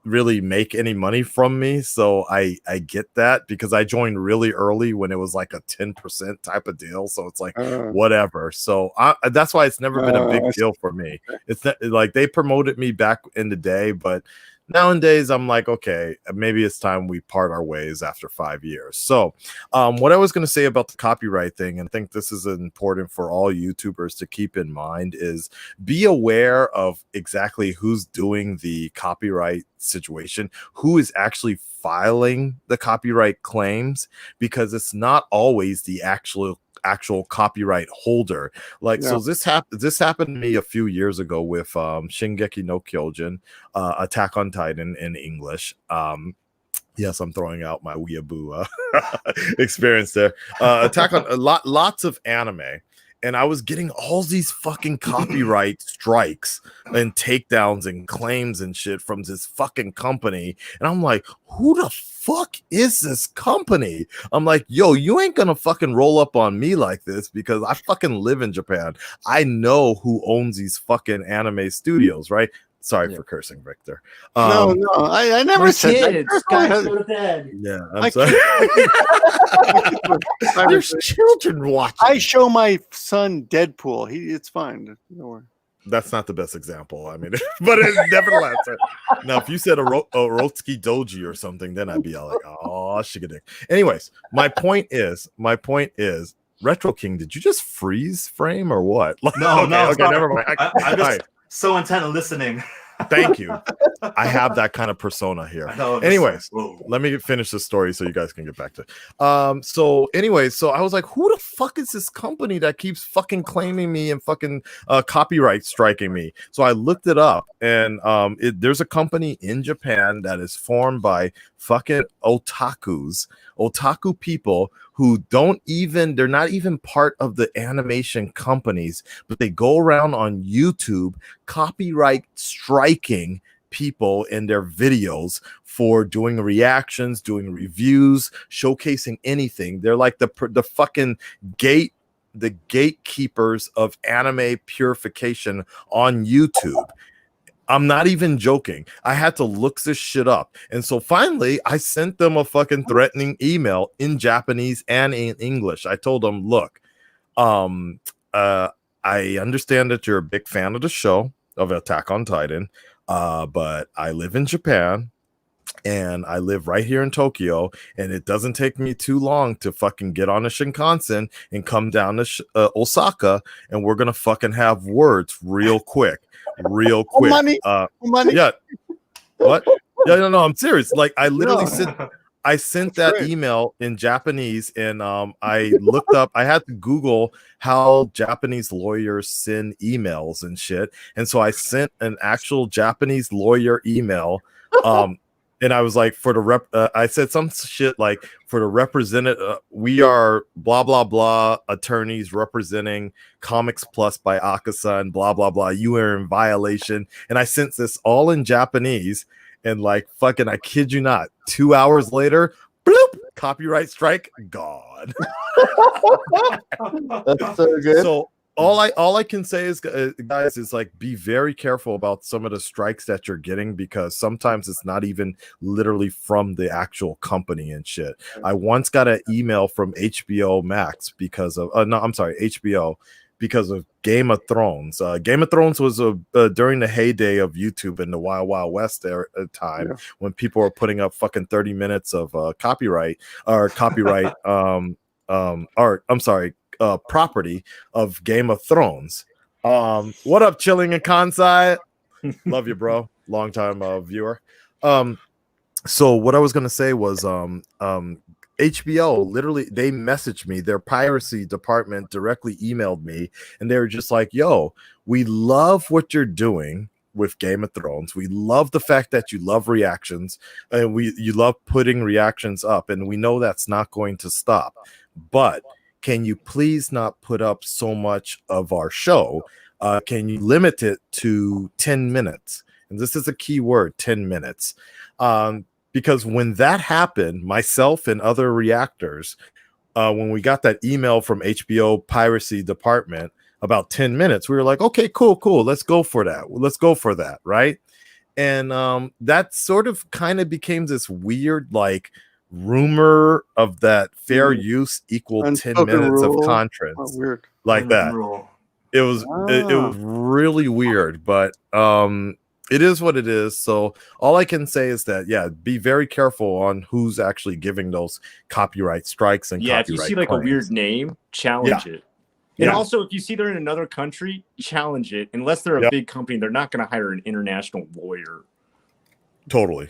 really make any money from me, so I get that, because I joined really early when it was like a 10% type of deal, so it's like whatever. So that's why it's never been a big deal for me. It's not, like, they promoted me back in the day, but nowadays I'm like, okay, maybe it's time we part our ways after 5 years. So what I was going to say about the copyright thing, and I think this is important for all YouTubers to keep in mind, is be aware of exactly who's doing the copyright situation, who is actually filing the copyright claims, because it's not always the actual copyright holder. Like, so this happened to me a few years ago with Shingeki no Kyojin, Attack on Titan in English. Yes, I'm throwing out my weeaboo experience there. Attack on lots of anime. And I was getting all these fucking copyright strikes and takedowns and claims and shit from this fucking company. And I'm like, who the fuck is this company? I'm like, yo, you ain't gonna fucking roll up on me like this, because I fucking live in Japan. I know who owns these fucking anime studios, right? Sorry for cursing, Victor. No, I never said that. Guys, go to bed. Yeah, I'm sorry. There's children watching. I show my son Deadpool. It's fine. Don't worry. That's not the best example. I mean, but nevertheless. Now, if you said a Rotsuki Doji or something, then I'd be all like, oh, shigadick. Anyways, my point is, Retro King, did you just freeze frame or what? No, okay, never mind. I'm just so intent on listening. Thank you. I have that kind of persona here. Anyways, let me finish the story so you guys can get back to it. So I was like, who the fuck is this company that keeps fucking claiming me and fucking copyright striking me? So I looked it up, and there's a company in Japan that is formed by fucking otaku people who they're not even part of the animation companies, but they go around on YouTube copyright striking people in their videos for doing reactions, doing reviews, showcasing anything. They're like the fucking gatekeepers of anime purification on YouTube. I'm not even joking. I had to look this shit up. And so finally, I sent them a fucking threatening email in Japanese and in English. I told them, look, I understand that you're a big fan of the show, of Attack on Titan, but I live in Japan, and I live right here in Tokyo, and it doesn't take me too long to fucking get on a Shinkansen and come down to Osaka, and we're going to fucking have words real quick. Money. Yeah. What? Yeah, no, I'm serious. Like, I literally I sent That's that great. email in Japanese, and I looked up. I had to Google how Japanese lawyers send emails and shit, and so I sent an actual Japanese lawyer email. And I was like, for the rep, I said some shit like, for the representative, we are blah blah blah attorneys representing Comics Plus by Akasan, blah blah blah. You are in violation, and I sent this all in Japanese. And like fucking, I kid you not, 2 hours later, bloop, copyright strike gone. That's so good. So all I can say is, guys, is like, be very careful about some of the strikes that you're getting, because sometimes it's not even literally from the actual company and shit. I once got an email from HBO Max because of HBO, because of Game of Thrones. Game of Thrones was during the heyday of YouTube in the Wild Wild West time, when people were putting up fucking 30 minutes of property of Game of Thrones. What up, Chilling and Kansai? Love you, bro. Long time viewer. So what I was gonna say was HBO literally, they messaged me, their piracy department directly emailed me, and they were just like, yo, we love what you're doing with Game of Thrones. We love the fact that you love reactions, and you love putting reactions up, and we know that's not going to stop. But can you please not put up so much of our show? Can you limit it to 10 minutes? And this is a key word, 10 minutes. Because when that happened, myself and other reactors, when we got that email from HBO piracy department about 10 minutes, we were like, okay, cool. Let's go for that. Right. And that sort of kind of became this weird, like, rumor of that fair use equal 10 minutes of content, like that. It was really weird, but it is what it is. So all I can say is that, yeah, be very careful on who's actually giving those copyright strikes and if you see like claims. a weird name, challenge it. And also, if you see they're in another country, challenge it. Unless they're a big company, they're not going to hire an international lawyer. Totally.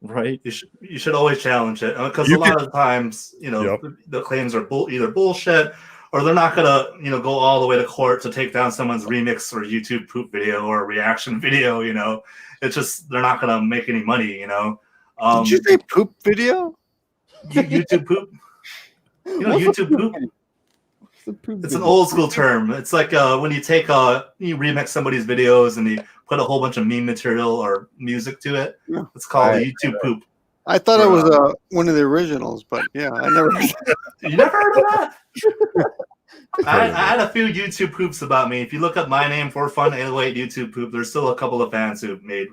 Right. You should always challenge it, because a lot of times, the claims are either bullshit, or they're not gonna, go all the way to court to take down someone's remix or YouTube poop video or reaction video. It's just, they're not gonna make any money. Did you say poop video? YouTube poop. YouTube poop. It's an old school term. It's like when you take you remix somebody's videos and you put a whole bunch of meme material or music to it. Yeah. It's called YouTube poop. I thought it was one of the originals, but yeah, I never. You never heard of that? I had a few YouTube poops about me. If you look up my name for fun 808 YouTube poop, there's still a couple of fans who've made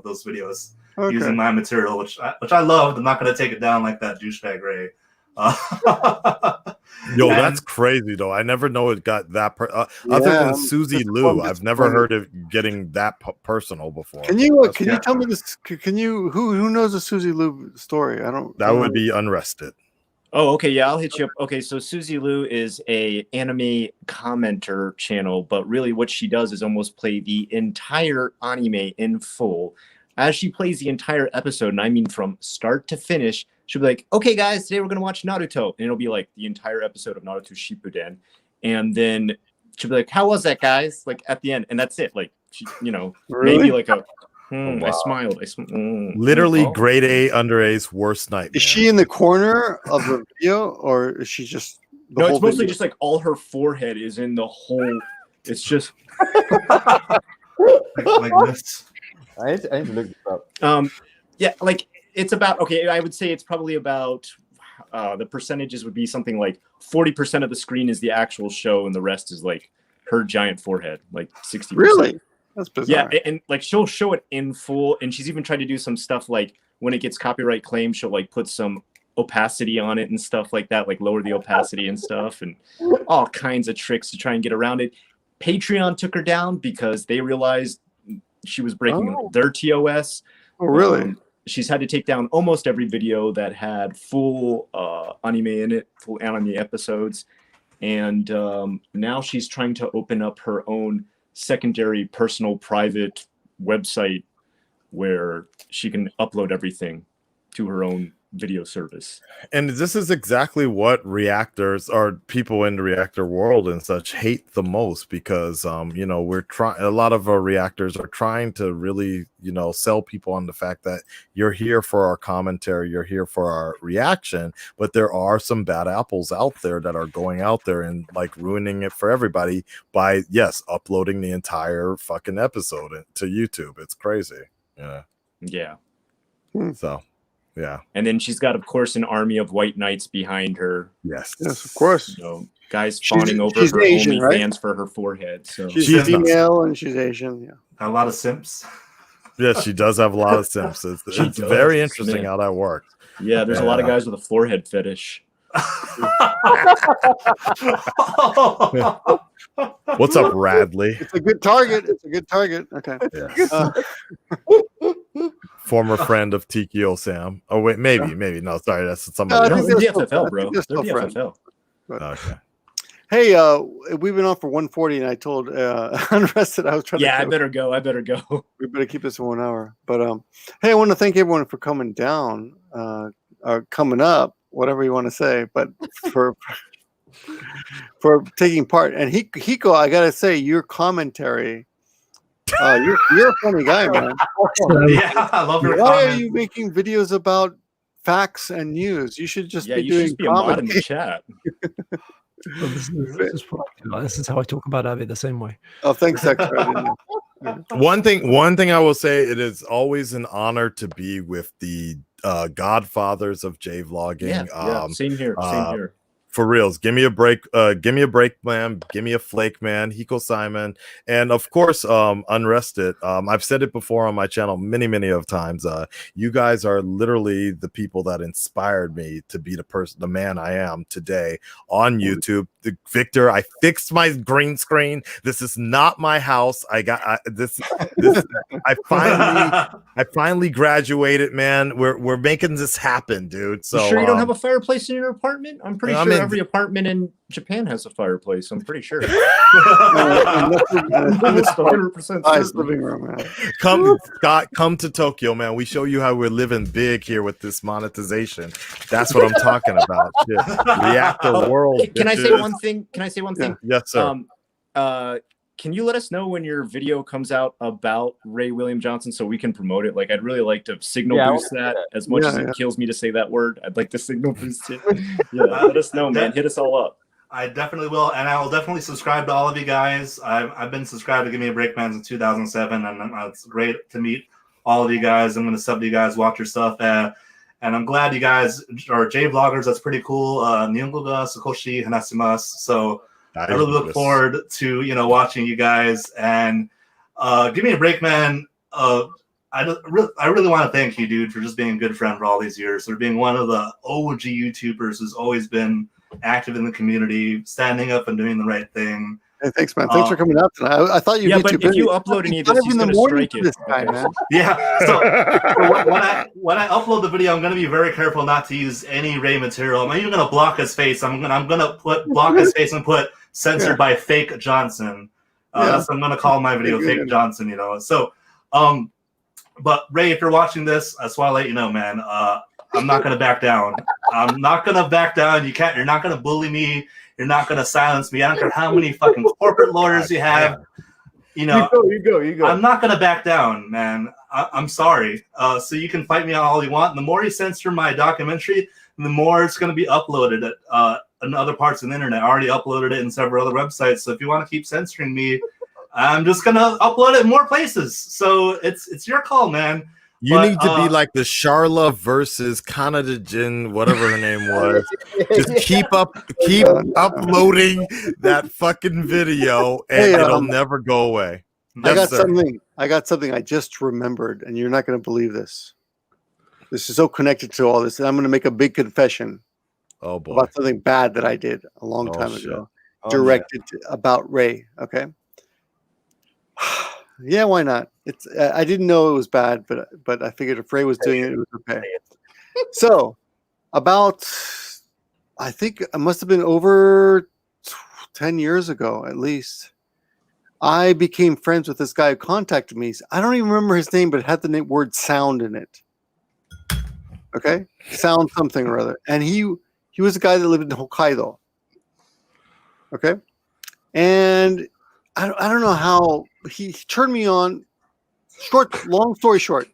those videos using my material, which I loved. I'm not going to take it down like that douchebag Ray. Yo, that's crazy though. I never know it got that other than Susie Lou. I've never heard of getting that personal before. Can you tell me this? Who knows the Susie Lou story? I don't. That would be Unrested. Oh, okay, yeah, I'll hit you up. Okay, so Susie Lou is a anime commenter channel, but really what she does is almost play the entire anime in full. As she plays the entire episode, and I mean from start to finish, she'll be like, okay, guys, today we're going to watch Naruto. And it'll be like the entire episode of Naruto Shippuden. And then she'll be like, how was that, guys? Like at the end. And that's it. Like, she, really? Maybe like a, wow. I smiled. Literally grade A under A's worst nightmare. Is she in the corner of the video, or is she just... No, it's mostly just like all her forehead is in the whole... It's just... like this. I need to look this up. Yeah, like it's about, okay, I would say it's probably about, the percentages would be something like 40% of the screen is the actual show and the rest is like her giant forehead, like 60%. Really? That's bizarre. Yeah, and like she'll show it in full, and she's even tried to do some stuff like when it gets copyright claimed, she'll like put some opacity on it and stuff like that, like lower the opacity and stuff, and all kinds of tricks to try and get around it. Patreon took her down because they realized she was breaking their TOS. Oh, really? She's had to take down almost every video that had full anime in it, full anime episodes. And now she's trying to open up her own secondary personal private website where she can upload everything to her own video service. And this is exactly what reactors or people in the reactor world and such hate the most, because you know, we're trying, a lot of our reactors are trying to really, you know, sell people on the fact that you're here for our commentary, you're here for our reaction, but there are some bad apples out there that are going out there and like ruining it for everybody by uploading the entire fucking episode to YouTube. It's crazy. Yeah. So yeah. And then she's got, of course, an army of white knights behind her. Yes, of course. You know, guys fawning over her Asian, right? OnlyFans for her forehead. So she's female and she's Asian. Yeah, a lot of simps. Yes, she does have a lot of simps. It's very interesting how that works. Yeah, there's a lot of guys with a forehead fetish. What's up, Radley? It's a good target. It's a good target. Okay. Yes. Former friend of TKO Sam. Oh wait, maybe. No, sorry, that's somebody. No, they're DFFL, bro. They're DFFL. Okay. Hey, we've been on for 140, and I told Unrested I was trying to. Yeah, I better go. We better keep this in 1 hour. But hey, I want to thank everyone for coming down, or coming up, whatever you want to say, but for taking part. And Hiko, I gotta say, your commentary. You're a funny guy, man. Yeah, I love your Why comment. are you making videos about facts and news? You should just be you doing should be a mod in comedy. the chat. Well, this is how I talk about Avi the same way. Oh, thanks, Dexter. One thing I will say, it is always an honor to be with the Godfathers of Jvlogging. Yeah, same here. Same here. For reals, give me a break, man. Give me a flake, man. Hiko Simon, and of course, Unrested. I've said it before on my channel many of times. You guys are literally the people that inspired me to be the man I am today on YouTube. Victor, I fixed my green screen. This is not my house. This. I finally graduated, man. We're making this happen, dude. So you sure you don't have a fireplace in your apartment? I'm pretty sure every apartment in Japan has a fireplace. I'm pretty sure. Almost 100% nice living room, man. Come, Scott, come to Tokyo, man. We show you how we're living big here with this monetization. That's what I'm talking about. Shit. Reactor world. Can I say one thing? Yes, sir. Can you let us know when your video comes out about Ray William Johnson so we can promote it? Like, I'd really like to signal boost that as much as it kills me to say that word. I'd like to signal boost it. Let us know, man. Hit us all up. I definitely will, and I will definitely subscribe to all of you guys. I've been subscribed to Give Me a Break Man since 2007, and it's great to meet all of you guys. I'm going to sub to you guys, watch your stuff, and I'm glad you guys are Jvloggers. That's pretty cool. Nihongo ga Sakoshi hanasimasu. So I really look forward to watching you guys, and Give Me a Break, man. I really want to thank you, dude, for just being a good friend for all these years, for being one of the OG YouTubers who's always been active in the community, standing up and doing the right thing. Hey, thanks, man. Thanks for coming out tonight. I thought you'd be too busy. If you upload any of this, he's going to strike it. Man. Yeah. So when I upload the video, I'm going to be very careful not to use any Ray material. I'm even going to block his face. I'm going to block his face and put censored by Fake Johnson. That's what I'm going to call my video, Fake Johnson. So, but Ray, if you're watching this, I just want to let you know, man. I'm not going to back down. I'm not going to back down. You're not going to bully me. You're not going to silence me. I don't care how many fucking corporate lawyers you have. You go. I'm not going to back down, man. I'm sorry. So you can fight me on all you want. And the more you censor my documentary, the more it's going to be uploaded in other parts of the internet. I already uploaded it in several other websites. So if you want to keep censoring me, I'm just going to upload it in more places. So it's your call, man. You need to be like the Charla versus Kanada Jin, whatever her name was. Just keep uploading that fucking video, and it'll never go away. I got something I just remembered, and you're not going to believe this. This is so connected to all this, and I'm going to make a big confession. Oh boy! About something bad that I did a long time ago, directed about Ray. Okay. Yeah, why not? I didn't know it was bad, but I figured if Ray was doing it, it was okay. So, I think it must have been over 10 years ago, at least. I became friends with this guy who contacted me. I don't even remember his name, but it had the word sound in it. Okay, sound something or other, and he was a guy that lived in Hokkaido. Okay, and I don't know how he turned me on. Long story short,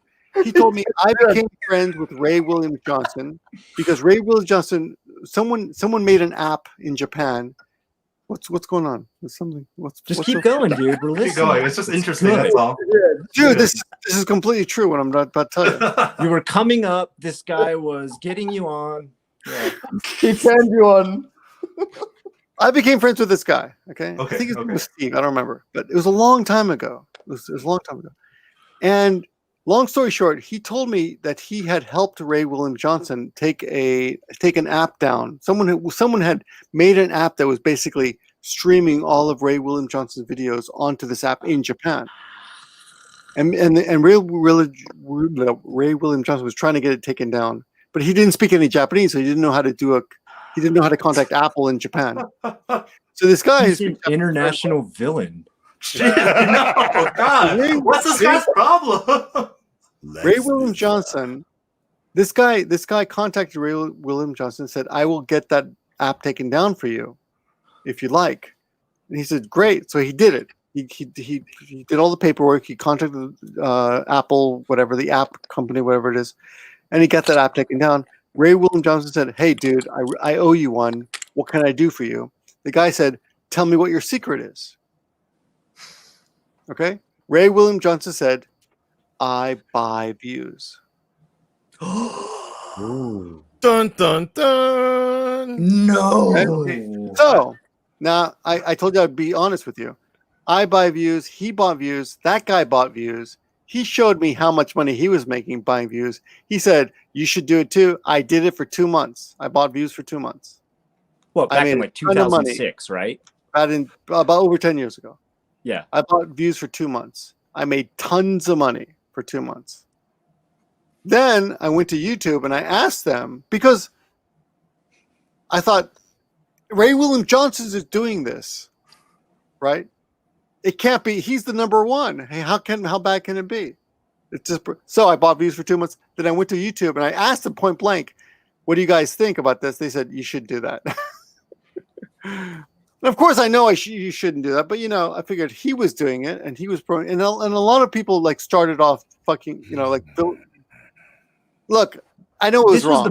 he told me I became friends with Ray Williams Johnson because Ray Williams Johnson, someone made an app in Japan. What's going on? There's something. Just keep going, dude. We're listening. Keep going. It's just interesting. Good. That's all. Dude, this is completely true. What I'm about to tell you. You were coming up. This guy was getting you on. Yeah. He turned you on. I became friends with this guy. Okay. Okay, I think his name okay. was Steve. I don't remember, but it was a long time ago. It was a long time ago. And long story short, he told me that he had helped Ray William Johnson take an app down. Someone had made an app that was basically streaming all of Ray William Johnson's videos onto this app in Japan. And Ray William Johnson was trying to get it taken down, but he didn't speak any Japanese, so he didn't know how to contact Apple in Japan. So this guy He's an international villain. No, God. What's this guy's problem? Ray William Johnson, this guy contacted Ray William Johnson and said, "I will get that app taken down for you, if you like." And he said, "Great." So he did it. He did all the paperwork. He contacted Apple, whatever the app company, whatever it is, and he got that app taken down. Ray William Johnson said, "Hey, dude, I owe you one. What can I do for you?" The guy said, "Tell me what your secret is." Okay. Ray William Johnson said, "I buy views." Dun dun dun. No. Okay? So now I told you I'd be honest with you. I buy views. He bought views. That guy bought views. He showed me how much money he was making buying views. He said, "You should do it too." I did it for 2 months. I bought views for 2 months. Well, back in a like ton of money. 2006, right? About over 10 years ago. Yeah. I bought views for 2 months. I made tons of money for 2 months. Then I went to YouTube and I asked them because I thought Ray William Johnson is doing this, right? It can't be. He's the number one. Hey, how bad can it be? It's just so I bought views for 2 months. Then I went to YouTube and I asked them point blank, "What do you guys think about this?" They said, "You should do that." And of course, I know you shouldn't do that, but I figured he was doing it, and he was and a lot of people like started off fucking, look, I know it was wrong.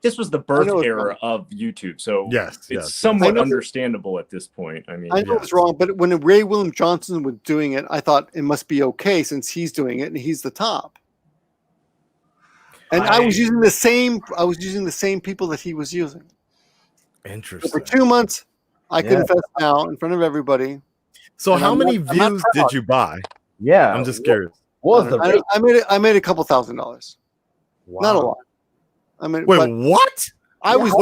This was the birth era of YouTube, so it's somewhat understandable at this point. I mean, I know it's wrong, but when Ray William Johnson was doing it, I thought it must be okay since he's doing it and he's the top. And I was using the same people that he was using. Interesting. So for 2 months. I confess now in front of everybody. So how many views did you buy? Yeah, I'm just curious. What was the rate? I made a couple $1,000s. Wow. Not a lot. I mean, wait, what? I was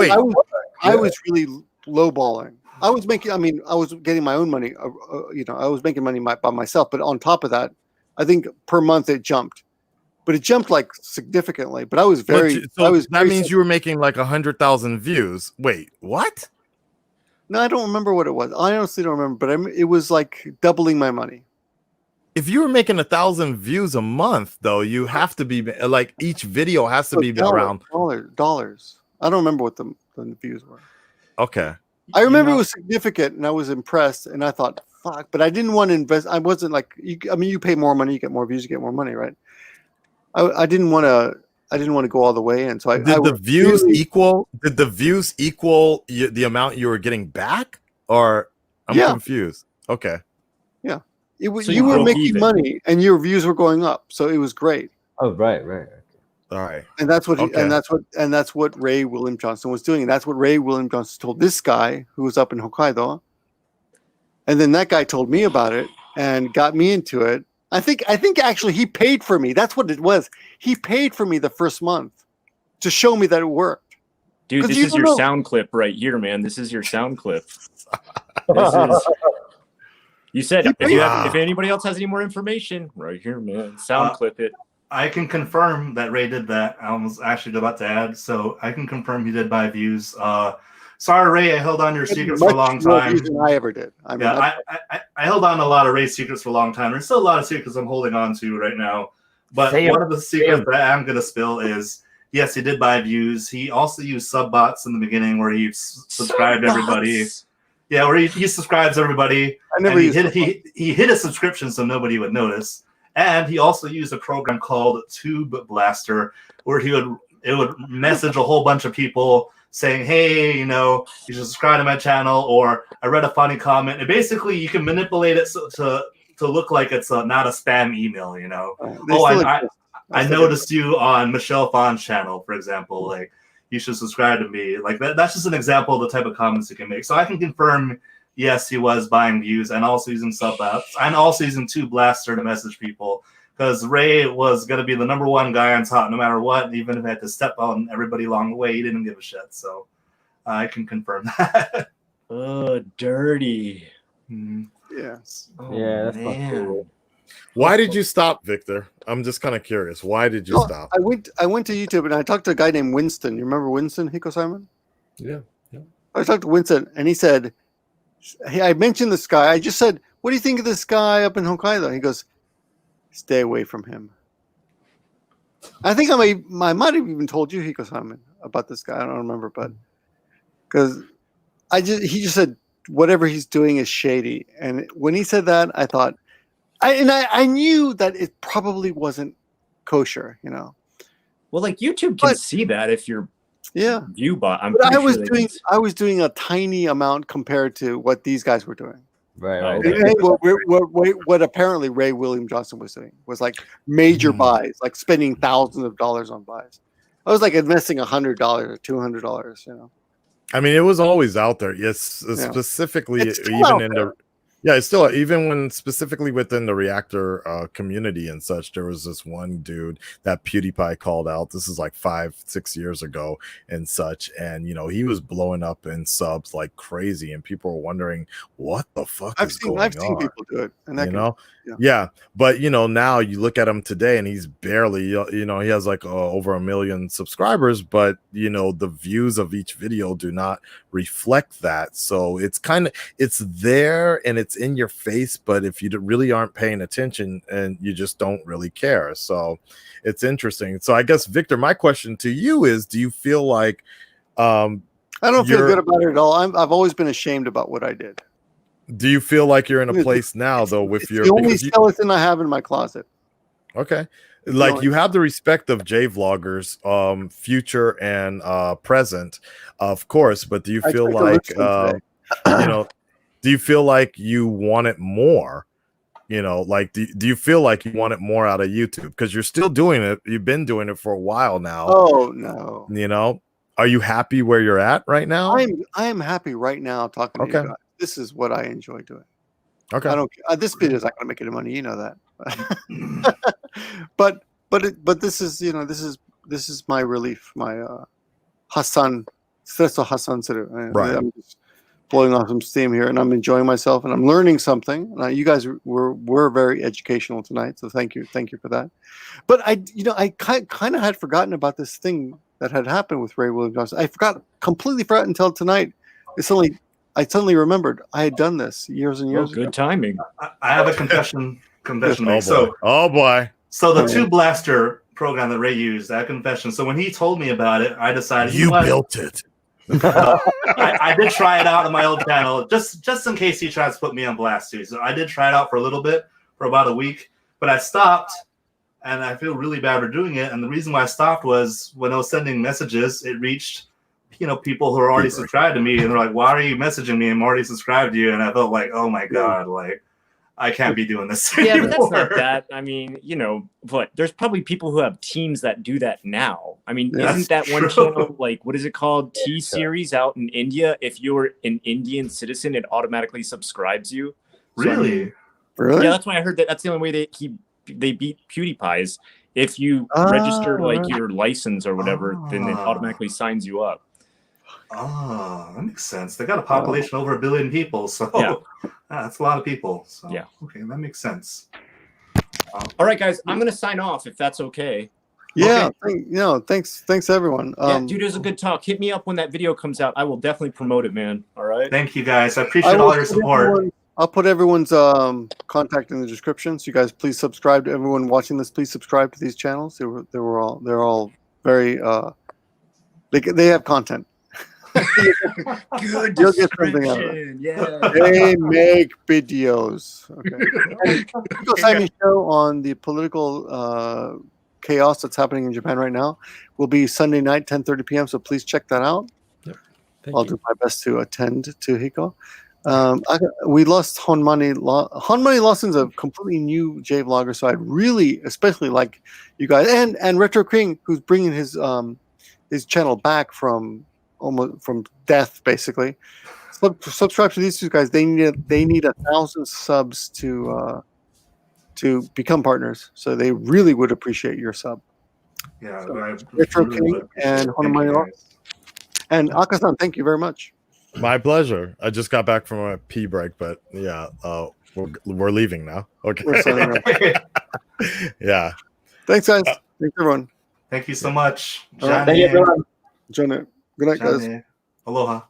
really lowballing. I was getting my own money. I was making money by myself. But on top of that, I think per month it jumped. But it jumped like significantly. But I was that means you were making like 100,000 views. Wait, what? No, I don't remember what it was. I honestly don't remember, but it was like doubling my money. If you were making 1,000 views a month, though, you have to be like each video has to be around dollars. I don't remember what the views were. Okay. I remember it was significant, and I was impressed, and I thought, "Fuck!" But I didn't want to invest. I wasn't like, you pay more money, you get more views, you get more money, right? I didn't want to. I didn't want to go all the way in. So did the views equal the amount you were getting back? Or I'm confused. Okay. Yeah. It was, so you were making money and your views were going up. So it was great. Oh, right. All right. And that's what Ray William Johnson was doing. And that's what Ray William Johnson told this guy who was up in Hokkaido. And then that guy told me about it and got me into it. I think actually he paid for me. That's what it was. He paid for me the first month to show me that it worked. Dude, this is your sound clip right here, man. This is your sound clip. You said if anybody else has any more information, right here, man. Sound clip it. I can confirm that Ray did that. I was actually about to add, so I can confirm he did buy views. Sorry, Ray, I held on to your secrets for a long time. Than I ever did. I held on to a lot of Ray's secrets for a long time. There's still a lot of secrets I'm holding on to right now. But one of the secrets that I'm going to spill is yes, he did buy views. He also used sub bots in the beginning where he subscribed everybody. Yeah, where he subscribes everybody. I never used he hid a subscription so nobody would notice. And he also used a program called Tube Blaster where it would message a whole bunch of people saying, hey, you know, you should subscribe to my channel, or I read a funny comment. And basically you can manipulate it to look like it's not a spam email, you know. I noticed you on Michelle Fawn's channel, for example. Like, you should subscribe to me. Like that's just an example of the type of comments you can make. So I can confirm, yes, he was buying views and also using sub bots and also using Tube Blaster to message people, because Ray was going to be the #1 guy on top no matter what. Even if I had to step on everybody along the way, he didn't give a shit. So I can confirm that. Oh, dirty. Yes. Oh, Yeah, that's not man. cool. Why did you stop, Victor? I'm just kind of curious. Why did you stop? I went to YouTube and I talked to a guy named Winston. You remember Winston, Hiko Simon? Yeah. I talked to Winston and he said, hey, I mentioned this guy. I just said, what do you think of this guy up in Hokkaido? He goes, stay away from him. I think I might have even told you, Hiko Simon, about this guy. I don't remember, but because he just said whatever he's doing is shady. And when he said that, I thought, I knew that it probably wasn't kosher, you know. Well, like YouTube can see that if you're view bot. I was doing a tiny amount compared to what these guys were doing. Right. And what apparently Ray William Johnson was doing was like major buys, like spending thousands of dollars on buys. I was like investing $100 or $200, you know. I mean, it was always out there. Yes, specifically even in the it's still, even when specifically within the reactor community and such, there was this one dude that PewDiePie called out. This is like 5-6 years ago and such, and you know, he was blowing up in subs like crazy, and people were wondering what the fuck is going on. I've seen people do it, and but you know, now you look at him today, and he's barely, you know, he has like over 1 million subscribers, but you know, the views of each video do not reflect that. So it's there and it's in your face, but if you really aren't paying attention, and you just don't really care. So it's interesting. So I guess, Victor, my question to you is, do you feel like I don't feel good about it at all. I've always been ashamed about what I did. Do you feel like you're in a place now though with your the only skeleton I have in my closet? Okay. Like, you have the respect of Jvloggers, future and present, of course, but do you feel like you know, do you feel like you want it more? You know, like, do you feel like you want it more out of YouTube? Because you're still doing it. You've been doing it for a while now. Oh no. You know, are you happy where you're at right now? I am happy right now talking to you guys. This is what I enjoy doing. Okay. I don't. This video is not going to make any money. You know that. but this is, you know, this is my relief. My Hassan. Right. I'm just blowing off some steam here, and I'm enjoying myself, and I'm learning something. You guys were very educational tonight, so thank you for that. But I kind of had forgotten about this thing that had happened with Ray William Johnson. I completely forgot until tonight. I suddenly remembered I had done this years and years ago. Good timing. I have a confession to make. Oh boy. So the Tube Blaster program that Ray used, that confession. So when he told me about it, I decided you built it. I did try it out on my old channel, just in case he tries to put me on blast too. So I did try it out for a little bit, for about a week, but I stopped, and I feel really bad for doing it. And the reason why I stopped was when I was sending messages, it reached, you know, people who are already subscribed to me, and they're like, "Why are you messaging me? I'm already subscribed to you." And I felt like, oh my god, like, I can't be doing this anymore. Yeah, but that's not that. I mean, you know, but there's probably people who have teams that do that now. I mean, isn't that one channel, like, what is it called? T-Series out in India. If you're an Indian citizen, it automatically subscribes you. Really? Really? Yeah, that's why I heard that. That's the only way they beat PewDiePie's. If you register like your license or whatever, then it automatically signs you up. Oh, that makes sense. They got a population over 1 billion people, so that's a lot of people. So okay, that makes sense. All right, guys, I'm gonna sign off if that's okay. Yeah, thanks everyone. Dude, it was a good talk. Hit me up when that video comes out. I will definitely promote it, man. All right. Thank you, guys. I appreciate all your support. I'll put everyone's contact in the description. So you guys, please subscribe to everyone watching this. Please subscribe to these channels. They're all very. They have content. Good You'll get something out of it. description. Yeah. They make videos. Okay. And Hiko Saimi's show on the political chaos that's happening in Japan right now will be Sunday night, 10:30 p.m. So please check that out. I'll do my best to attend to Hiko. We lost Honmani. Honmani Lawson's a completely new Jvlogger, so I'd really, especially like you guys and Retro King, who's bringing his channel back from death, basically. Subscribe to these two guys. They need 1,000 subs to become partners, so they really would appreciate your sub. Yeah, so, Retro King and Honmani Lawson. And Aka-san, thank you very much. My pleasure. I just got back from a pee break, but yeah, we're leaving now. Okay. We're signing off. Yeah. Thanks, guys. Thanks, everyone. Thank you so much. Thank you, everyone. Good night, guys. Aloha.